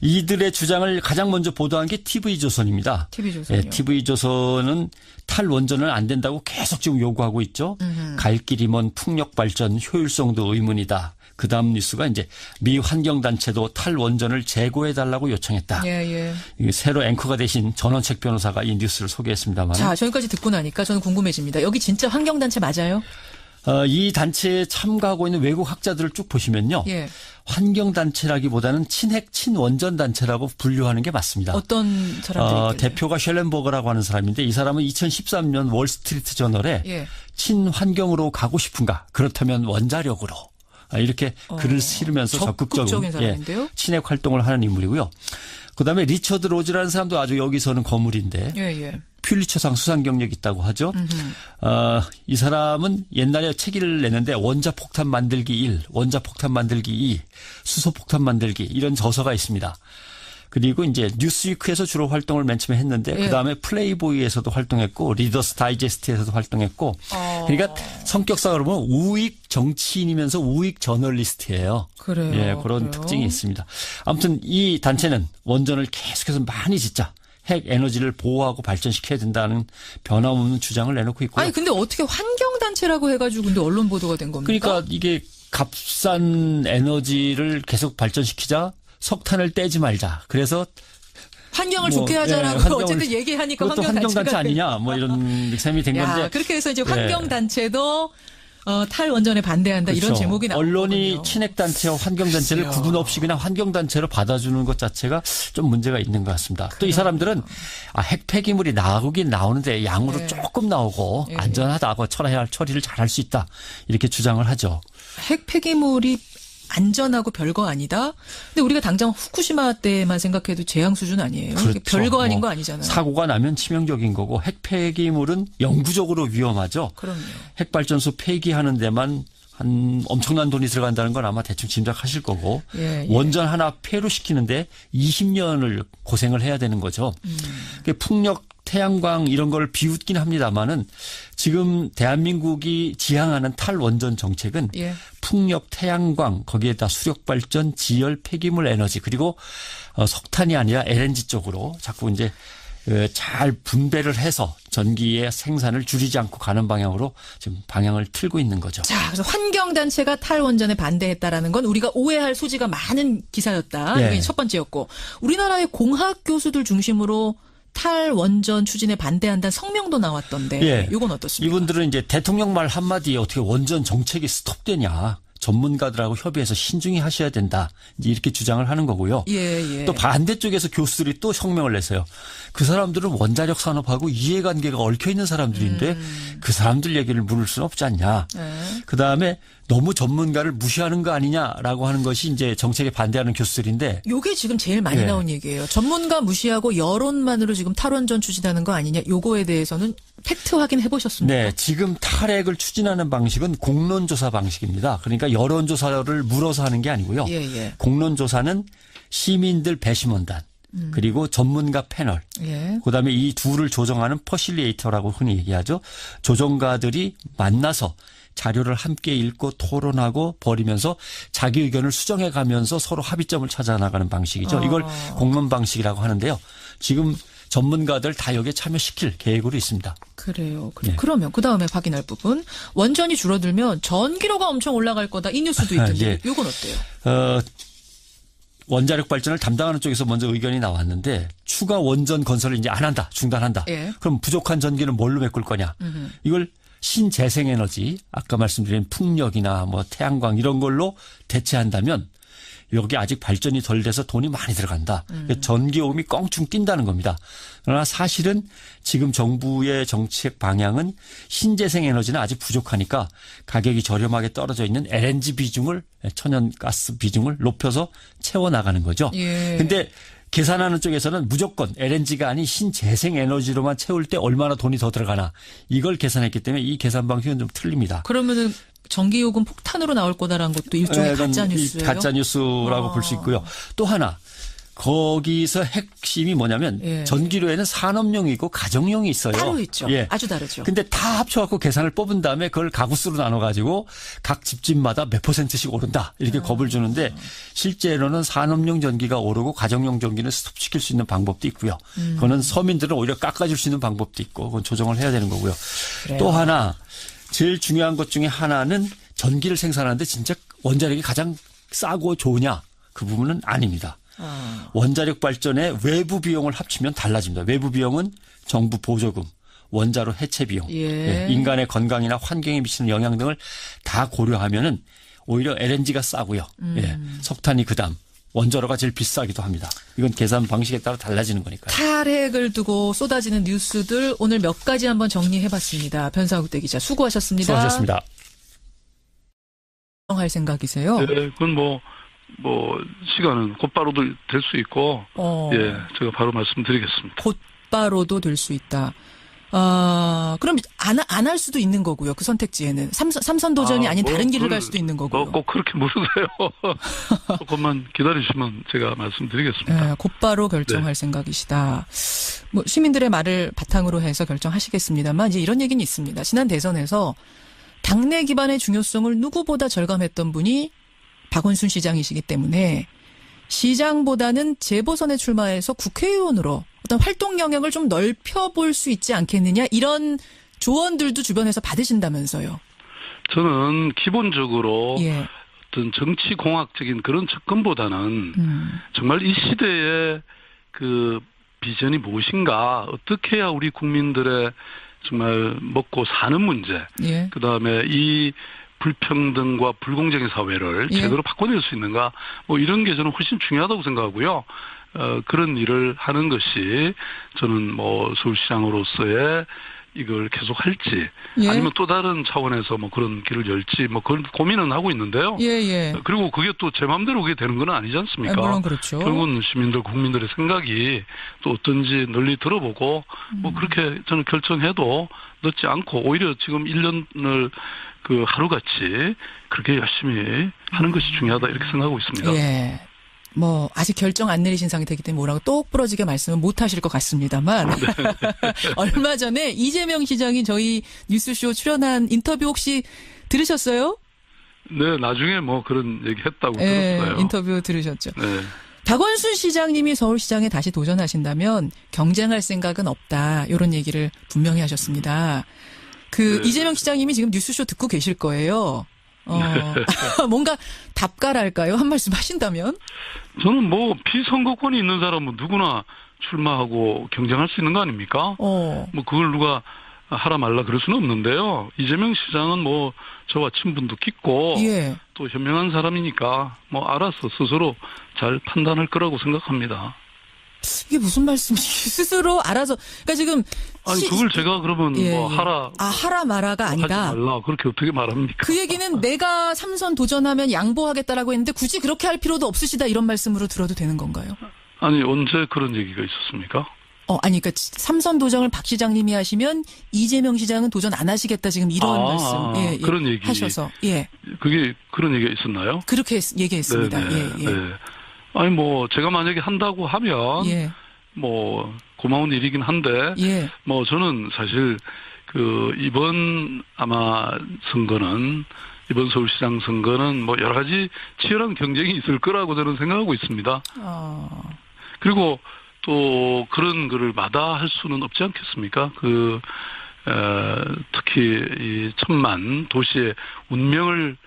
이들의 주장을 가장 먼저 보도한 게 TV조선입니다. TV조선이요. 예, TV조선은 탈원전은 안 된다고 계속 지금 요구하고 있죠. 갈 길이 먼 풍력발전 효율성도 의문이다. 그다음 뉴스가 이제 미 환경단체도 탈원전을 재고해달라고 요청했다. 예. 새로 앵커가 되신 전원책 변호사가 이 뉴스를 소개했습니다만. 자, 저기까지 듣고 나니까 저는 궁금해집니다. 여기 진짜 환경단체 맞아요? 이 단체에 참가하고 있는 외국 학자들을 쭉 보시면요. 예. 환경단체라기보다는 친핵, 친원전 단체라고 분류하는 게 맞습니다. 어떤 사람들이 대표가 쉘렌버그라고 하는 사람인데 이 사람은 2013년 월스트리트 저널에 예. 친환경으로 가고 싶은가? 그렇다면 원자력으로. 이렇게 글을 쓰면서 적극적인 사람인데요? 친핵 활동을 하는 인물이고요. 그다음에 리처드 로즈라는 사람도 아주 여기서는 거물인데 예. 퓰리처상 수상 경력이 있다고 하죠. 이 사람은 옛날에 책을 냈는데 원자폭탄 만들기 1, 원자폭탄 만들기 2, 수소폭탄 만들기 이런 저서가 있습니다. 그리고 이제 뉴스위크에서 주로 활동을 맨 처음에 했는데 예. 그다음에 플레이보이에서도 활동했고 리더스 다이제스트에서도 활동했고 그러니까 성격상으로 보면 우익 정치인이면서 우익 저널리스트예요. 그래요. 예, 그런 그래요? 특징이 있습니다. 아무튼 이 단체는 원전을 계속해서 많이 짓자. 핵 에너지를 보호하고 발전시켜야 된다는 변함없는 주장을 내놓고 있고요. 아니 근데 어떻게 환경단체라고 해가지고 근데 언론 보도가 된 겁니까? 그러니까 이게 값싼 에너지를 계속 발전시키자. 석탄을 떼지 말자. 그래서 환경을 좋게 하자라고 어쨌든 얘기하니까 그것도 환경단체 아니냐 뭐 이런 셈이 된 건데. 그렇게 해서 이제 환경단체도 탈원전에 반대한다 그렇죠. 이런 제목이 나오거든요. 언론이 친핵단체와 환경단체를 글쎄요. 구분 없이 그냥 환경단체로 받아주는 것 자체가 좀 문제가 있는 것 같습니다. 또 이 사람들은 핵 폐기물이 나오긴 나오는데 양으로 조금 나오고 안전하다고 처리를 잘할 수 있다 이렇게 주장을 하죠. 핵 폐기물이 안전하고 별거 아니다. 근데 우리가 당장 후쿠시마 때만 생각해도 재앙 수준 아니에요. 그렇죠. 별거 아닌 거 아니잖아요. 사고가 나면 치명적인 거고 핵 폐기물은 영구적으로 위험하죠. 그럼요. 핵발전소 폐기하는 데만 한 엄청난 돈이 들어간다는 건 아마 대충 짐작하실 거고 원전 하나 폐로시키는데 20년을 고생을 해야 되는 거죠. 풍력 태양광 이런 걸 비웃긴 합니다만은 지금 대한민국이 지향하는 탈원전 정책은 풍력, 태양광 거기에다 수력발전, 지열, 폐기물 에너지 그리고 석탄이 아니라 LNG 쪽으로 자꾸 이제 잘 분배를 해서 전기의 생산을 줄이지 않고 가는 방향으로 지금 방향을 틀고 있는 거죠. 자, 그래서 환경단체가 탈원전에 반대했다라는 건 우리가 오해할 소지가 많은 기사였다. 이게 첫 번째였고 우리나라의 공학 교수들 중심으로 탈원전 추진에 반대한다는 성명도 나왔던데 이건 어떻습니까? 이분들은 이제 대통령 말 한마디에 어떻게 원전 정책이 스톱되냐. 전문가들하고 협의해서 신중히 하셔야 된다. 이렇게 주장을 하는 거고요. 예. 또 반대쪽에서 교수들이 또 성명을 내세요. 그 사람들은 원자력 산업하고 이해관계가 얽혀 있는 사람들인데 그 사람들 얘기를 물을 수는 없지 않냐. 그다음에 너무 전문가를 무시하는 거 아니냐라고 하는 것이 이제 정책에 반대하는 교수들인데. 요게 지금 제일 많이 나온 얘기예요. 전문가 무시하고 여론만으로 지금 탈원전 추진하는 거 아니냐. 요거에 대해서는 팩트 확인해 보셨습니까? 네. 지금 탈핵을 추진하는 방식은 공론조사 방식입니다. 그러니까 여론조사를 물어서 하는 게 아니고요. 공론조사는 시민들 배심원단 그리고 전문가 패널 그다음에 이 둘을 조정하는 퍼실리에이터라고 흔히 얘기하죠. 조정가들이 만나서 자료를 함께 읽고 토론하고 벌이면서 자기 의견을 수정해 가면서 서로 합의점을 찾아 나가는 방식이죠. 이걸 공론 방식이라고 하는데요. 지금 전문가들 다 여기에 참여시킬 계획으로 있습니다. 그래요. 그러면 그다음에 확인할 부분. 원전이 줄어들면 전기료가 엄청 올라갈 거다. 이 뉴스도 있던데 이건 어때요? 원자력 발전을 담당하는 쪽에서 먼저 의견이 나왔는데 추가 원전 건설을 이제 안 한다. 중단한다. 그럼 부족한 전기는 뭘로 메꿀 거냐. 이걸 신재생에너지 아까 말씀드린 풍력이나 뭐 태양광 이런 걸로 대체한다면 여기 아직 발전이 덜 돼서 돈이 많이 들어간다. 전기요금이 껑충 뛴다는 겁니다. 그러나 사실은 지금 정부의 정책 방향은 신재생에너지는 아직 부족하니까 가격이 저렴하게 떨어져 있는 LNG 비중을 천연가스 비중을 높여서 채워나가는 거죠. 그런데 계산하는 쪽에서는 무조건 LNG가 아닌 신재생에너지로만 채울 때 얼마나 돈이 더 들어가나 이걸 계산했기 때문에 이 계산 방식은 좀 틀립니다. 그러면은 전기요금 폭탄으로 나올 거다라는 것도 일종의 가짜뉴스예요? 가짜뉴스라고 볼 수 있고요. 또 하나 거기서 핵심이 뭐냐면 전기료에는 산업용이 있고 가정용이 있어요. 따로 있죠. 아주 다르죠. 근데 다 합쳐갖고 계산을 뽑은 다음에 그걸 가구수로 나눠가지고 각 집집마다 몇 %씩 오른다 이렇게 겁을 주는데 실제로는 산업용 전기가 오르고 가정용 전기는 스톱시킬 수 있는 방법도 있고요. 그거는 서민들은 오히려 깎아줄 수 있는 방법도 있고 그건 조정을 해야 되는 거고요. 그래요. 또 하나 제일 중요한 것 중에 하나는 전기를 생산하는데 진짜 원자력이 가장 싸고 좋으냐 그 부분은 아닙니다. 원자력 발전의 외부 비용을 합치면 달라집니다. 외부 비용은 정부 보조금, 원자로 해체 비용, 인간의 건강이나 환경에 미치는 영향 등을 다 고려하면은 오히려 LNG가 싸고요. 석탄이 그다음. 원자로가 제일 비싸기도 합니다. 이건 계산 방식에 따라 달라지는 거니까요. 탈핵을 두고 쏟아지는 뉴스들 오늘 몇 가지 한번 정리해봤습니다. 변상욱 기자 수고하셨습니다. 수고하셨습니다. 할 생각이세요? 네, 그건 뭐 시간은 곧바로도 될 수 있고, 제가 바로 말씀드리겠습니다. 곧바로도 될 수 있다. 그럼 안 할 수도 있는 거고요. 그 선택지에는 삼선 도전이 아닌 다른 길을 갈 수도 있는 거고요. 꼭 그렇게 물으세요. 조금만 기다리시면 제가 말씀드리겠습니다. 곧바로 결정할 생각이시다. 뭐 시민들의 말을 바탕으로 해서 결정하시겠습니다만 이제 이런 얘기는 있습니다. 지난 대선에서 당내 기반의 중요성을 누구보다 절감했던 분이 박원순 시장이시기 때문에 시장보다는 재보선에 출마해서 국회의원으로 어떤 활동 영역을 좀 넓혀볼 수 있지 않겠느냐 이런 조언들도 주변에서 받으신다면서요. 저는 기본적으로 어떤 정치공학적인 그런 접근보다는 정말 이 시대의 그 비전이 무엇인가 어떻게 해야 우리 국민들의 정말 먹고 사는 문제 그다음에 이 불평등과 불공정의 사회를 제대로 바꿔낼 수 있는가 뭐 이런 게 저는 훨씬 중요하다고 생각하고요. 그런 일을 하는 것이 저는 뭐 서울시장으로서의 이걸 계속 할지 아니면 또 다른 차원에서 뭐 그런 길을 열지 뭐 그런 고민은 하고 있는데요. 그리고 그게 또 제 마음대로 그게 되는 건 아니지 않습니까? 물론 그렇죠. 결국은 시민들 국민들의 생각이 또 어떤지 널리 들어보고 뭐 그렇게 저는 결정해도 늦지 않고 오히려 지금 1년을 그 하루같이 그렇게 열심히 하는 것이 중요하다 이렇게 생각하고 있습니다. 뭐 아직 결정 안 내리신 상태이기 때문에 뭐라고 똑 부러지게 말씀은 못 하실 것 같습니다만 얼마 전에 이재명 시장이 저희 뉴스쇼 출연한 인터뷰 혹시 들으셨어요? 네, 나중에 뭐 그런 얘기 했다고 들었어요. 인터뷰 들으셨죠? 박원순 시장님이 서울시장에 다시 도전하신다면 경쟁할 생각은 없다. 이런 얘기를 분명히 하셨습니다. 이재명 시장님이 지금 뉴스쇼 듣고 계실 거예요. 뭔가 답가랄까요? 한 말씀 하신다면? 저는 뭐 비선거권이 있는 사람은 누구나 출마하고 경쟁할 수 있는 거 아닙니까? 뭐 그걸 누가 하라 말라 그럴 수는 없는데요. 이재명 시장은 뭐 저와 친분도 깊고 또 현명한 사람이니까 뭐 알아서 스스로 잘 판단할 거라고 생각합니다. 이게 무슨 말씀이지? 스스로 알아서. 그러니까 지금. 아니, 그걸 제가 그러면 뭐 하라. 하라 마라가 아니다. 하지 말라. 그렇게 어떻게 말합니까? 그 얘기는 내가 3선 도전하면 양보하겠다라고 했는데 굳이 그렇게 할 필요도 없으시다 이런 말씀으로 들어도 되는 건가요? 아니, 언제 그런 얘기가 있었습니까? 아니, 그러니까 3선 도전을 박 시장님이 하시면 이재명 시장은 도전 안 하시겠다 지금 이런 말씀. 그런 얘기. 하셔서. 그게 그런 얘기가 있었나요? 그렇게 얘기했습니다. 네. 아니 뭐 제가 만약에 한다고 하면 뭐 고마운 일이긴 한데 뭐 저는 사실 그 이번 아마 선거는 이번 서울시장 선거는 뭐 여러 가지 치열한 경쟁이 있을 거라고 저는 생각하고 있습니다. 그리고 또 그런 거를 마다할 수는 없지 않겠습니까? 특히 이 1000만 도시의 운명을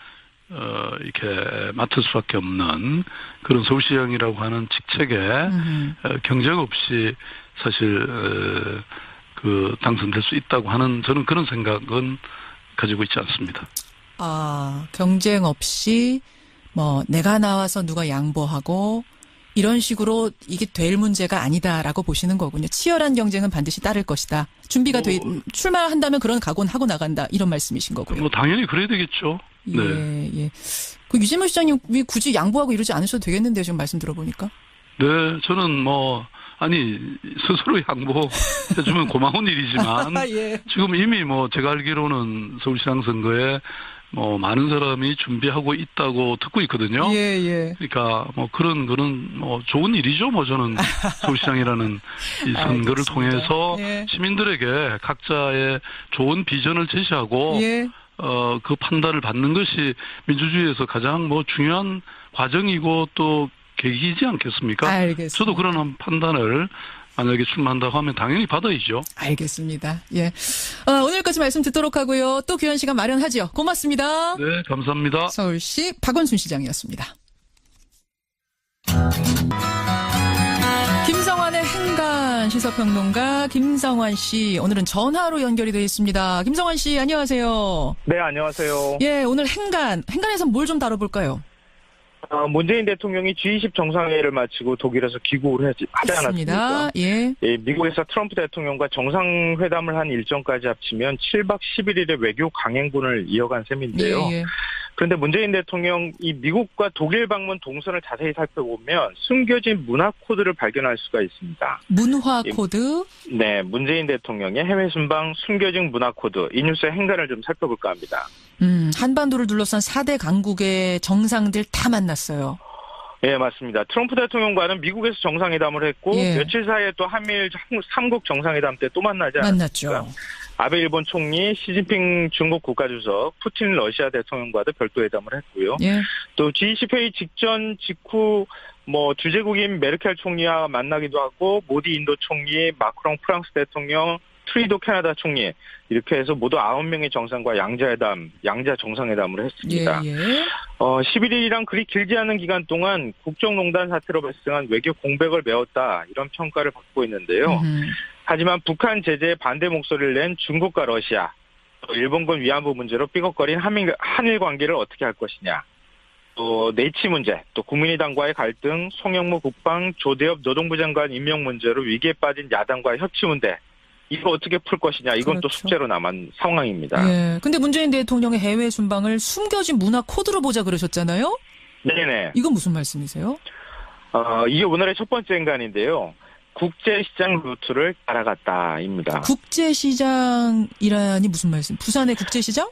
이렇게 맡을 수밖에 없는 그런 서울시장이라고 하는 직책에 경쟁 없이 사실 당선될 수 있다고 하는 저는 그런 생각은 가지고 있지 않습니다. 경쟁 없이 뭐 내가 나와서 누가 양보하고 이런 식으로 이게 될 문제가 아니다라고 보시는 거군요. 치열한 경쟁은 반드시 따를 것이다. 준비가 출마한다면 그런 각오는 하고 나간다. 이런 말씀이신 거고요. 뭐 당연히 그래야 되겠죠. 네. 그 유재명 시장님이 굳이 양보하고 이러지 않으셔도 되겠는데요. 지금 말씀 들어보니까. 네, 저는 스스로 양보해주면 고마운 일이지만 지금 이미 뭐 제가 알기로는 서울시장 선거에 뭐 많은 사람이 준비하고 있다고 듣고 있거든요. 그러니까 뭐 그런 거는 뭐 좋은 일이죠. 뭐 저는 서울시장이라는 이 선거를 통해서 시민들에게 각자의 좋은 비전을 제시하고 그 판단을 받는 것이 민주주의에서 가장 뭐 중요한 과정이고 또 계기이지 않겠습니까? 알겠습니다. 저도 그런 판단을 만약에 출마한다고 하면 당연히 받아야죠. 알겠습니다. 오늘까지 말씀 듣도록 하고요. 또 귀한 시간 마련하죠. 고맙습니다. 네, 감사합니다. 서울시 박원순 시장이었습니다. 김성환의 행간 시사평론가 김성환 씨, 오늘은 전화로 연결이 되어 있습니다. 김성환 씨, 안녕하세요. 네, 안녕하세요. 오늘 행간에서 뭘 좀 다뤄볼까요? 문재인 대통령이 G20 정상회의를 마치고 독일에서 귀국을 하지 않았습니까? 미국에서 트럼프 대통령과 정상회담을 한 일정까지 합치면 7박 11일의 외교 강행군을 이어간 셈인데요. 그런데 문재인 대통령 이 미국과 독일 방문 동선을 자세히 살펴보면 숨겨진 문화 코드를 발견할 수가 있습니다. 문화 코드? 네, 문재인 대통령의 해외 순방 숨겨진 문화 코드. 이 뉴스의 행간을 좀 살펴볼까 합니다. 한반도를 둘러싼 4대 강국의 정상들 다 만났어요. 네, 맞습니다. 트럼프 대통령과는 미국에서 정상회담을 했고 며칠 사이에 또 한미일 3국 정상회담 때 또 만나지 않았습니까? 만났죠. 아베 일본 총리, 시진핑 중국 국가주석, 푸틴 러시아 대통령과도 별도 회담을 했고요. 또 G20 회의 직후 뭐 주재국인 메르켈 총리와 만나기도 하고 모디 인도 총리, 마크롱 프랑스 대통령, 트리도 캐나다 총리 이렇게 해서 모두 9명의 정상과 양자 정상회담을 했습니다. 11일이란 그리 길지 않은 기간 동안 국정농단 사태로 발생한 외교 공백을 메웠다 이런 평가를 받고 있는데요. 하지만 북한 제재에 반대 목소리를 낸 중국과 러시아, 또 일본군 위안부 문제로 삐걱거린 한일 관계를 어떻게 할 것이냐. 또 내치 문제, 또 국민의당과의 갈등, 송영무 국방, 조대엽 노동부 장관 임명 문제로 위기에 빠진 야당과의 협치 문제. 이거 어떻게 풀 것이냐. 이건 또 숙제로 남은 상황입니다. 근데 문재인 대통령의 해외 순방을 숨겨진 문화 코드로 보자 그러셨잖아요? 네네. 이건 무슨 말씀이세요? 이게 오늘의 첫 번째 행간인데요. 국제시장 루트를 따라갔다입니다. 국제시장이라니 무슨 말씀? 부산의 국제시장?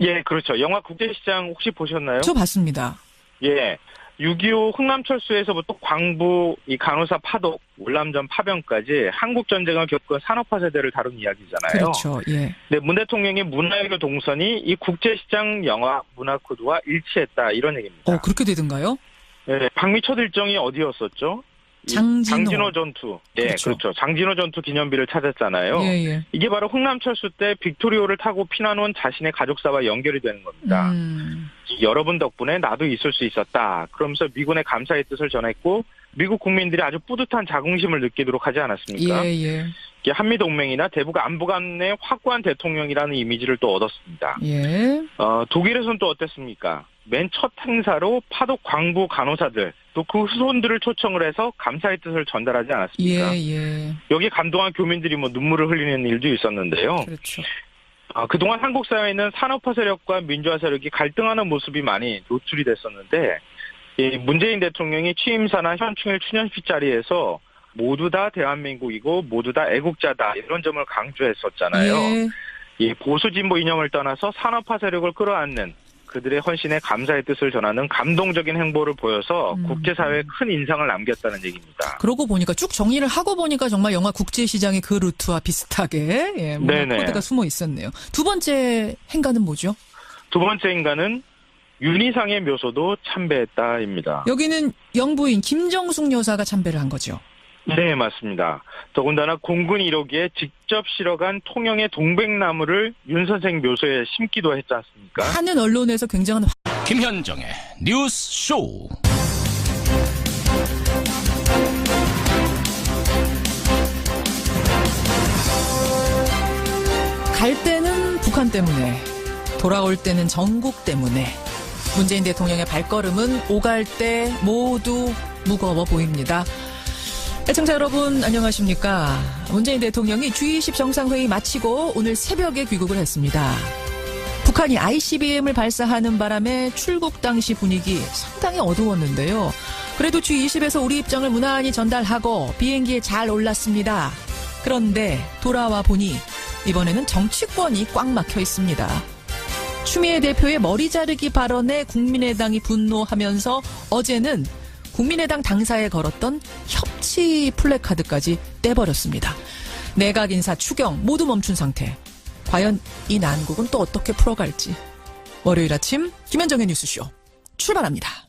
예, 그렇죠. 영화 국제시장 혹시 보셨나요? 저 봤습니다. 6.25 흥남철수에서부터 광부, 이 간호사 파독, 월남전 파병까지 한국전쟁을 겪은 산업화 세대를 다룬 이야기잖아요. 그렇죠. 네, 문 대통령의 문화외교 동선이 이 국제시장 영화 문화 코드와 일치했다 이런 얘기입니다. 그렇게 되던가요? 네, 방미 첫 일정이 어디였었죠? 장진호 전투. 네, 그렇죠. 장진호 전투 기념비를 찾았잖아요. 이게 바로 흥남철수 때 빅토리오를 타고 피난 온 자신의 가족사와 연결이 되는 겁니다. 여러분 덕분에 나도 있을 수 있었다. 그러면서 미군의 감사의 뜻을 전했고 미국 국민들이 아주 뿌듯한 자긍심을 느끼도록 하지 않았습니까? 한미동맹이나 대북 안보 간의 확고한 대통령이라는 이미지를 또 얻었습니다. 독일에서는 또 어땠습니까? 맨 첫 행사로 파독 광부 간호사들 또 그 후손들을 초청을 해서 감사의 뜻을 전달하지 않았습니까? 예. 여기 감동한 교민들이 뭐 눈물을 흘리는 일도 있었는데요. 그렇죠. 그동안 한국 사회에는 산업화 세력과 민주화 세력이 갈등하는 모습이 많이 노출이 됐었는데 문재인 대통령이 취임사나 현충일 추념식 자리에서 모두 다 대한민국이고 모두 다 애국자다 이런 점을 강조했었잖아요. 보수 진보 이념을 떠나서 산업화 세력을 끌어안는 그들의 헌신에 감사의 뜻을 전하는 감동적인 행보를 보여서 국제사회에 큰 인상을 남겼다는 얘기입니다. 그러고 보니까 쭉 정리를 하고 보니까 정말 영화 국제시장의 그 루트와 비슷하게 문화 코드가 숨어 있었네요. 두 번째 행가는 뭐죠? 두 번째 행가는 윤희상의 묘소도 참배했다입니다. 여기는 영부인 김정숙 여사가 참배를 한 거죠? 네, 맞습니다. 더군다나 공군 1호기에 직접 실어간 통영의 동백나무를 윤 선생 묘소에 심기도 했지 않습니까? 하는 언론에서 굉장한 김현정의 뉴스 쇼. 갈 때는 북한 때문에, 돌아올 때는 전국 때문에 문재인 대통령의 발걸음은 오갈 때 모두 무거워 보입니다. 애청자 여러분 안녕하십니까. 문재인 대통령이 G20 정상회의 마치고 오늘 새벽에 귀국을 했습니다. 북한이 ICBM을 발사하는 바람에 출국 당시 분위기 상당히 어두웠는데요. 그래도 G20에서 우리 입장을 무난히 전달하고 비행기에 잘 올랐습니다. 그런데 돌아와 보니 이번에는 정치권이 꽉 막혀 있습니다. 추미애 대표의 머리 자르기 발언에 국민의당이 분노하면서 어제는 국민의당 당사에 걸었던 협치 플래카드까지 떼버렸습니다. 내각 인사 추경 모두 멈춘 상태. 과연 이 난국은 또 어떻게 풀어갈지. 월요일 아침 김현정의 뉴스쇼 출발합니다.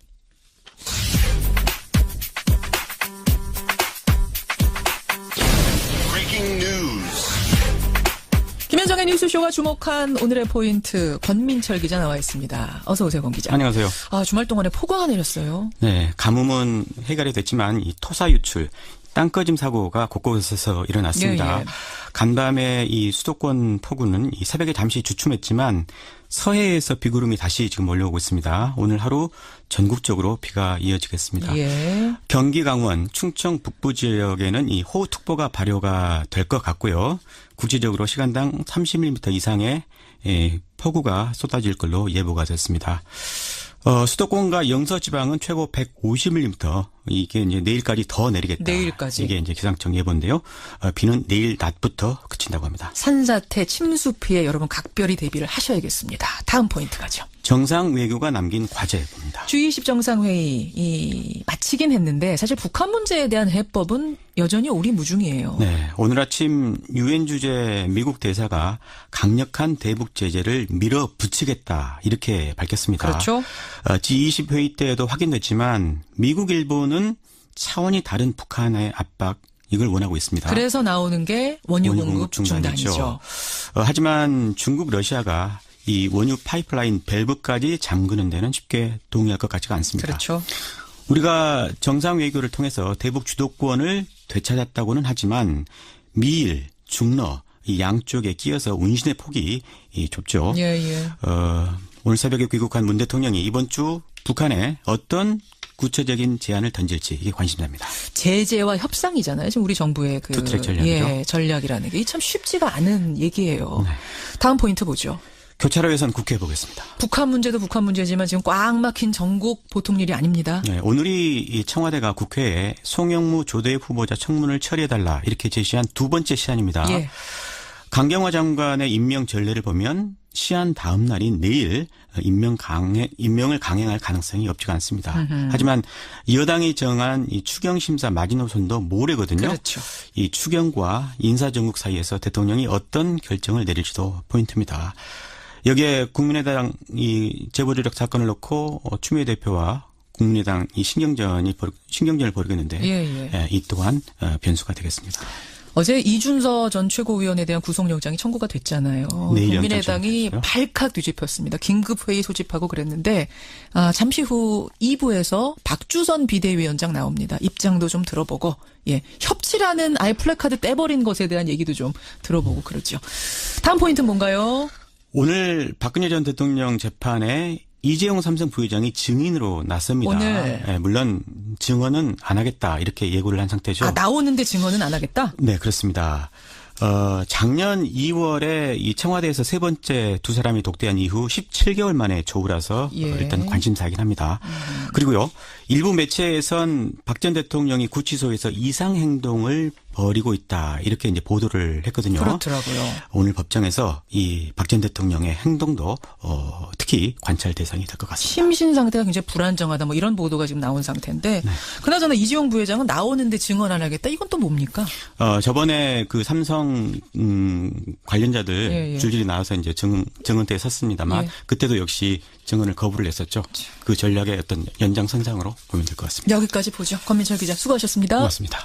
김현정의 뉴스쇼가 주목한 오늘의 포인트 권민철 기자 나와 있습니다. 어서 오세요, 권 기자. 안녕하세요. 주말 동안에 폭우가 내렸어요. 네, 가뭄은 해결이 됐지만 이 토사 유출, 땅꺼짐 사고가 곳곳에서 일어났습니다. 예. 간밤에 이 수도권 폭우는 이 새벽에 잠시 주춤했지만 서해에서 비구름이 다시 지금 몰려오고 있습니다. 오늘 하루 전국적으로 비가 이어지겠습니다. 예. 경기 강원, 충청 북부 지역에는 이 호우특보가 발효가 될 것 같고요. 국지적으로 시간당 30mm 이상의 폭우가 쏟아질 걸로 예보가 됐습니다. 수도권과 영서 지방은 최고 150mm. 이게 이제 내일까지 더 내리겠다. 내일까지. 이게 이제 기상청 예보인데요. 비는 내일 낮부터 그친다고 합니다. 산사태, 침수 피해 여러분 각별히 대비를 하셔야겠습니다. 다음 포인트 가죠. 정상 외교가 남긴 과제 봅니다. G20 정상회의 마치긴 했는데 사실 북한 문제에 대한 해법은 여전히 오리무중이에요. 네, 오늘 아침 유엔 주재 미국 대사가 강력한 대북 제재를 밀어붙이겠다 이렇게 밝혔습니다. 그렇죠. G20 회의 때에도 확인됐지만 미국 일본은 차원이 다른 북한의 압박 이걸 원하고 있습니다. 그래서 나오는 게 원유 공급 중단이죠. 하지만 중국 러시아가 이 원유 파이프라인 밸브까지 잠그는 데는 쉽게 동의할 것 같지가 않습니다. 그렇죠. 우리가 정상 외교를 통해서 대북 주도권을 되찾았다고는 하지만 미일, 중러 이 양쪽에 끼어서 운신의 폭이 좁죠. 예. 오늘 새벽에 귀국한 문 대통령이 이번 주 북한에 어떤 구체적인 제안을 던질지 이게 관심사입니다. 제재와 협상이잖아요. 지금 우리 정부의 그 투트랙 전략이죠. 전략이라는 게 참 쉽지가 않은 얘기예요. 네. 다음 포인트 보죠. 교차로 예산 국회 보겠습니다. 북한 문제도 북한 문제지만 지금 꽉 막힌 전국 보통 일이 아닙니다. 네, 오늘이 이 청와대가 국회에 송영무 조대엽 후보자 청문을 처리해달라 이렇게 제시한 두 번째 시한입니다. 예. 강경화 장관의 임명 전례를 보면 시한 다음 날인 내일 임명을 강행할 가능성이 없지가 않습니다. 하지만 여당이 정한 이 추경 심사 마지노선도 모레거든요. 그렇죠. 이 추경과 인사정국 사이에서 대통령이 어떤 결정을 내릴지도 포인트입니다. 여기에 국민의당 이 재보조력 사건을 놓고 추미애 대표와 국민의당 이 신경전을 벌이겠는데 예. 이 또한 변수가 되겠습니다. 어제 이준서 전 최고위원에 대한 구속영장이 청구가 됐잖아요. 국민의당이 발칵 뒤집혔습니다. 긴급회의 소집하고 그랬는데 잠시 후 2부에서 박주선 비대위원장 나옵니다. 입장도 좀 들어보고 협치라는 아예 플래카드 떼버린 것에 대한 얘기도 좀 들어보고 그러죠. 다음 포인트는 뭔가요? 오늘 박근혜 전 대통령 재판에 이재용 삼성 부회장이 증인으로 나섭니다. 오늘. 네, 물론 증언은 안 하겠다 이렇게 예고를 한 상태죠. 나오는데 증언은 안 하겠다? 네, 그렇습니다. 작년 2월에 이 청와대에서 세 번째 두 사람이 독대한 이후 17개월 만에 조우라서 일단 관심사이긴 합니다. 그리고요, 일부 매체에선 박 전 대통령이 구치소에서 이상 행동을 벌이고 있다 이렇게 이제 보도를 했거든요. 그렇더라고요. 오늘 법정에서 이 박 전 대통령의 행동도 특히 관찰 대상이 될 것 같습니다. 심신 상태가 굉장히 불안정하다 뭐 이런 보도가 지금 나온 상태인데 네. 그나저나 이재용 부회장은 나오는데 증언 안 하겠다. 이건 또 뭡니까? 저번에 그 삼성 관련자들 줄줄이 나와서 이제 증언대에 섰습니다만 그때도 역시 증언을 거부를 했었죠. 그 전략의 어떤 연장선상으로 보면 될 것 같습니다. 여기까지 보죠. 권민철 기자 수고하셨습니다. 고맙습니다.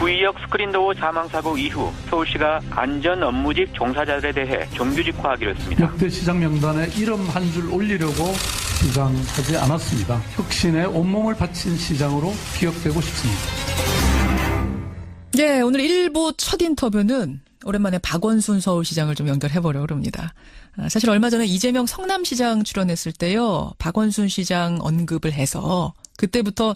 구의역 스크린도어 사망사고 이후 서울시가 안전 업무직 종사자들에 대해 정규직화하기로 했습니다. 역대 시장 명단에 이름 한 줄 올리려고 시장하지 않았습니다. 혁신에 온몸을 바친 시장으로 기억되고 싶습니다. 네, 오늘 1부 첫 인터뷰는 오랜만에 박원순 서울시장을 좀 연결해보려고 합니다. 사실 얼마 전에 이재명 성남시장 출연했을 때요, 박원순 시장 언급을 해서 그때부터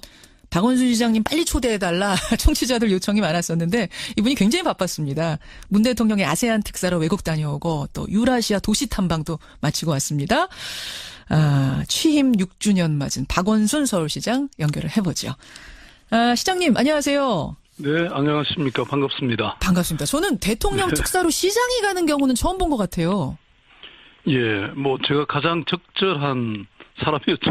박원순 시장님 빨리 초대해달라 청취자들 요청이 많았었는데 이분이 굉장히 바빴습니다. 문 대통령의 아세안 특사로 외국 다녀오고 또 유라시아 도시 탐방도 마치고 왔습니다. 취임 6주년 맞은 박원순 서울시장 연결을 해보죠. 시장님 안녕하세요. 네, 안녕하십니까. 반갑습니다. 반갑습니다. 저는 대통령 특사로 시장이 가는 경우는 처음 본 것 같아요. 예, 뭐 제가 가장 적절한 사람이었죠.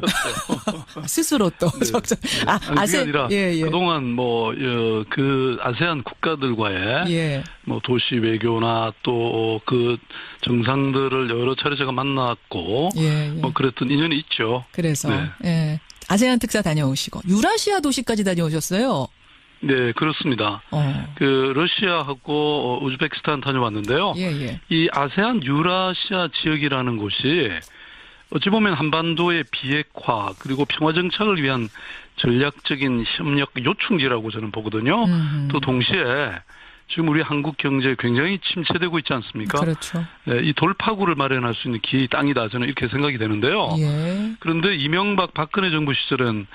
스스로 또 적절. 그게 아니라 그동안 그 아세안 국가들과의 뭐 도시 외교나 또 그 정상들을 여러 차례 제가 만났고 뭐 그랬던 인연이 있죠. 그래서 아세안 특사 다녀오시고 유라시아 도시까지 다녀오셨어요. 네, 그렇습니다. 그 러시아하고 우즈베키스탄 다녀왔는데요. 이 아세안 유라시아 지역이라는 곳이 어찌 보면 한반도의 비핵화 그리고 평화 정착을 위한 전략적인 협력 요충지라고 저는 보거든요. 또 동시에 지금 우리 한국 경제 굉장히 침체되고 있지 않습니까? 그렇죠. 네, 이 돌파구를 마련할 수 있는 기회의 땅이다. 저는 이렇게 생각이 되는데요. 그런데 이명박 박근혜 정부 시절은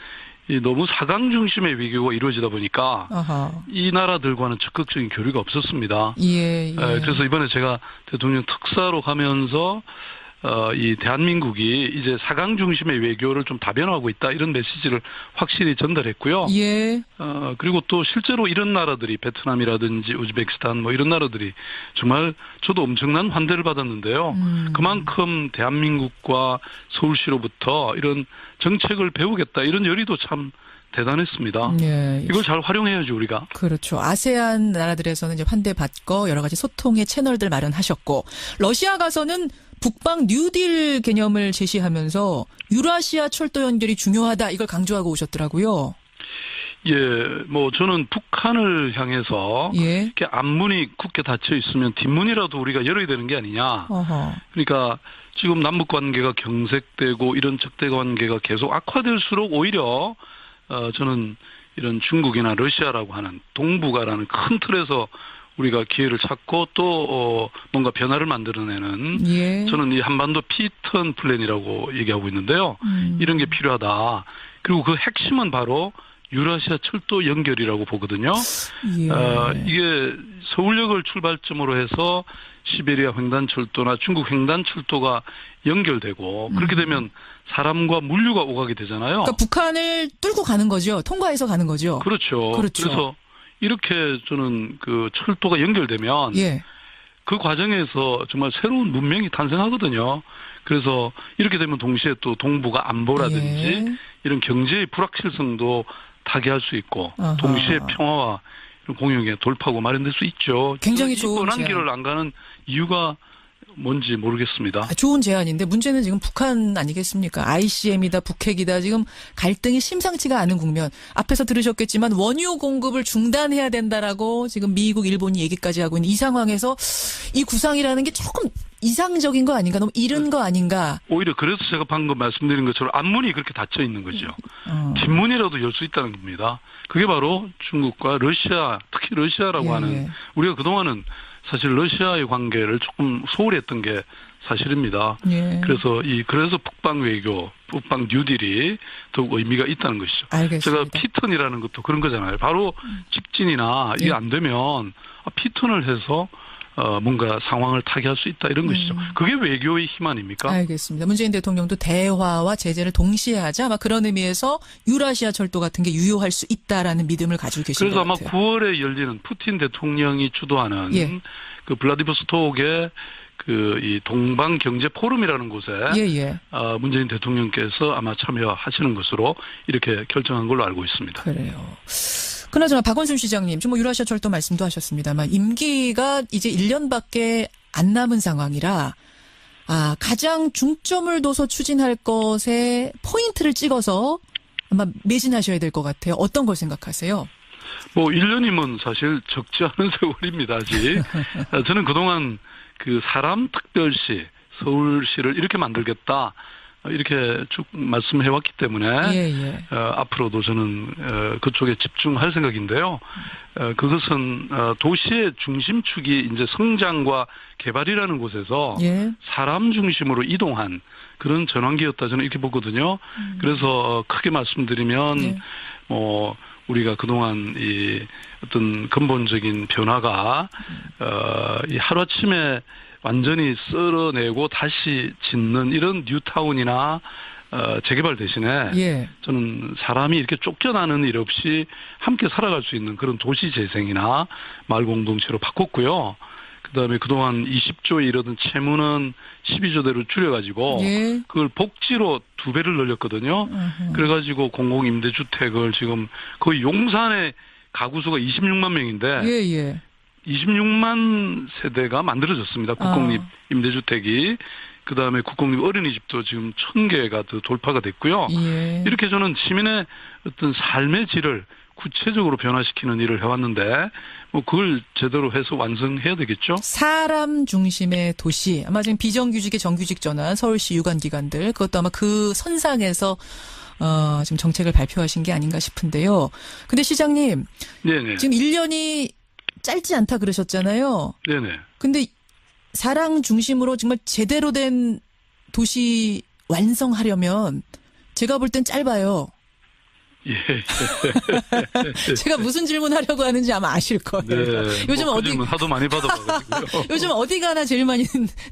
너무 사강 중심의 외교가 이루어지다 보니까 이 나라들과는 적극적인 교류가 없었습니다. 그래서 이번에 제가 대통령 특사로 가면서 이 대한민국이 이제 사강 중심의 외교를 좀 다변화하고 있다 이런 메시지를 확실히 전달했고요. 그리고 또 실제로 이런 나라들이 베트남이라든지 우즈베키스탄 뭐 이런 나라들이 정말 저도 엄청난 환대를 받았는데요. 그만큼 대한민국과 서울시로부터 이런 정책을 배우겠다 이런 열의도 참 대단했습니다. 이걸 잘 활용해야죠, 우리가. 그렇죠. 아세안 나라들에서는 이제 환대받고 여러 가지 소통의 채널들 마련하셨고 러시아 가서는 북방 뉴딜 개념을 제시하면서 유라시아 철도 연결이 중요하다 이걸 강조하고 오셨더라고요. 예, 뭐 저는 북한을 향해서 이렇게 앞문이 굳게 닫혀 있으면 뒷문이라도 우리가 열어야 되는 게 아니냐. 그러니까 지금 남북 관계가 경색되고 이런 적대 관계가 계속 악화될수록 오히려 저는 이런 중국이나 러시아라고 하는 동북아라는 큰 틀에서 우리가 기회를 찾고 또 뭔가 변화를 만들어내는 저는 이 한반도 피턴 플랜이라고 얘기하고 있는데요. 이런 게 필요하다. 그리고 그 핵심은 바로 유라시아 철도 연결이라고 보거든요. 이게 서울역을 출발점으로 해서 시베리아 횡단철도나 중국 횡단철도가 연결되고 그렇게 되면 사람과 물류가 오가게 되잖아요. 그러니까 북한을 뚫고 가는 거죠. 통과해서 가는 거죠. 그렇죠. 그래서 이렇게 저는 그 철도가 연결되면 그 과정에서 정말 새로운 문명이 탄생하거든요. 그래서 이렇게 되면 동시에 또 동북아 안보라든지 이런 경제의 불확실성도 타개할 수 있고 동시에 평화와 공용의 돌파구 마련될 수 있죠. 굉장히 좋은 뻔한 길을 안 가는 이유가 뭔지 모르겠습니다. 좋은 제안인데 문제는 지금 북한 아니겠습니까? ICM이다 북핵이다 지금 갈등이 심상치가 않은 국면. 앞에서 들으셨겠지만 원유 공급을 중단해야 된다라고 지금 미국, 일본이 얘기까지 하고 있는 이 상황에서 이 구상이라는 게 조금 이상적인 거 아닌가? 너무 이른 거 아닌가? 오히려 그래서 제가 방금 말씀드린 것처럼 앞문이 그렇게 닫혀 있는 거죠. 뒷문이라도 열 수 있다는 겁니다. 그게 바로 중국과 러시아, 특히 러시아라고 하는 우리가 그동안은 사실 러시아의 관계를 조금 소홀히 했던 게 사실입니다. 예. 그래서 북방 외교, 북방 뉴딜이 더욱 의미가 있다는 것이죠. 알겠습니다. 제가 피턴이라는 것도 그런 거잖아요. 바로 직진이나 이게 안 되면 피턴을 해서 뭔가 상황을 타개할 수 있다 이런 것이죠. 그게 외교의 힘 아닙니까? 알겠습니다. 문재인 대통령도 대화와 제재를 동시에 하자 아마 그런 의미에서 유라시아 철도 같은 게 유효할 수 있다라는 믿음을 가지고 계신 것 같아요. 그래서 아마 9월에 열리는 푸틴 대통령이 주도하는 그 블라디보스톡의 이 동방 경제 포럼이라는 곳에 문재인 대통령께서 아마 참여하시는 것으로 이렇게 결정한 걸로 알고 있습니다. 그래요. 그나저나 박원순 시장님, 지금 유라시아 철도 말씀도 하셨습니다만 임기가 이제 1년밖에 안 남은 상황이라 가장 중점을 둬서 추진할 것에 포인트를 찍어서 아마 매진하셔야 될 것 같아요. 어떤 걸 생각하세요? 1년이면 사실 적지 않은 세월입니다, 아직. 저는 그동안 그 사람 특별시, 서울시를 이렇게 만들겠다. 이렇게 쭉 말씀해왔기 때문에 앞으로도 저는 그쪽에 집중할 생각인데요. 그것은 도시의 중심축이 이제 성장과 개발이라는 곳에서 사람 중심으로 이동한 그런 전환기였다 저는 이렇게 보거든요. 그래서 크게 말씀드리면 우리가 그동안 이 어떤 근본적인 변화가 이 하루아침에 완전히 쓸어내고 다시 짓는 이런 뉴타운이나 재개발 대신에 저는 사람이 이렇게 쫓겨나는 일 없이 함께 살아갈 수 있는 그런 도시 재생이나 마을 공동체로 바꿨고요. 그다음에 그동안 20조에 이르던 채무는 12조대로 줄여가지고 그걸 복지로 2배를 늘렸거든요. 그래가지고 공공임대주택을 지금 거의 용산의 가구수가 26만 명인데 26만 세대가 만들어졌습니다. 국공립 임대주택이. 그다음에 국공립 어린이집도 지금 1000개가 더 돌파가 됐고요. 이렇게 저는 시민의 어떤 삶의 질을 구체적으로 변화시키는 일을 해왔는데 그걸 제대로 해서 완성해야 되겠죠. 사람 중심의 도시. 아마 지금 비정규직의 정규직 전환, 서울시 유관기관들 그것도 아마 그 선상에서 지금 정책을 발표하신 게 아닌가 싶은데요. 근데 시장님, 지금 1년이 짧지 않다 그러셨잖아요. 근데 사람 중심으로 정말 제대로 된 도시 완성하려면 제가 볼 땐 짧아요. 제가 무슨 질문하려고 하는지 아마 아실 거예요. 요즘 하도 많이 받아봐가지고요. 요즘 어디 가나 제일 많이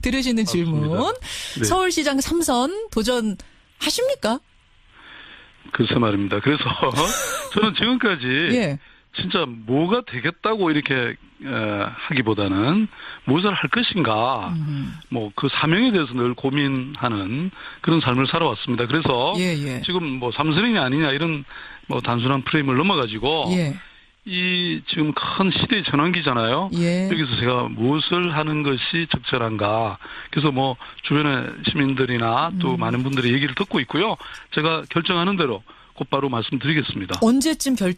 들으시는 질문. 서울시장 3선 도전하십니까? 글쎄 말입니다. 그래서 저는 지금까지 진짜 뭐가 되겠다고 이렇게 하기보다는 무엇을 할 것인가 그 사명에 대해서 늘 고민하는 그런 삶을 살아왔습니다. 그래서 지금 3선이 아니냐 이런 단순한 프레임을 넘어가지고 이 지금 큰 시대의 전환기잖아요. 여기서 제가 무엇을 하는 것이 적절한가. 그래서 주변의 시민들이나 또 많은 분들이 얘기를 듣고 있고요. 제가 결정하는 대로 곧바로 말씀드리겠습니다. 언제쯤 결정?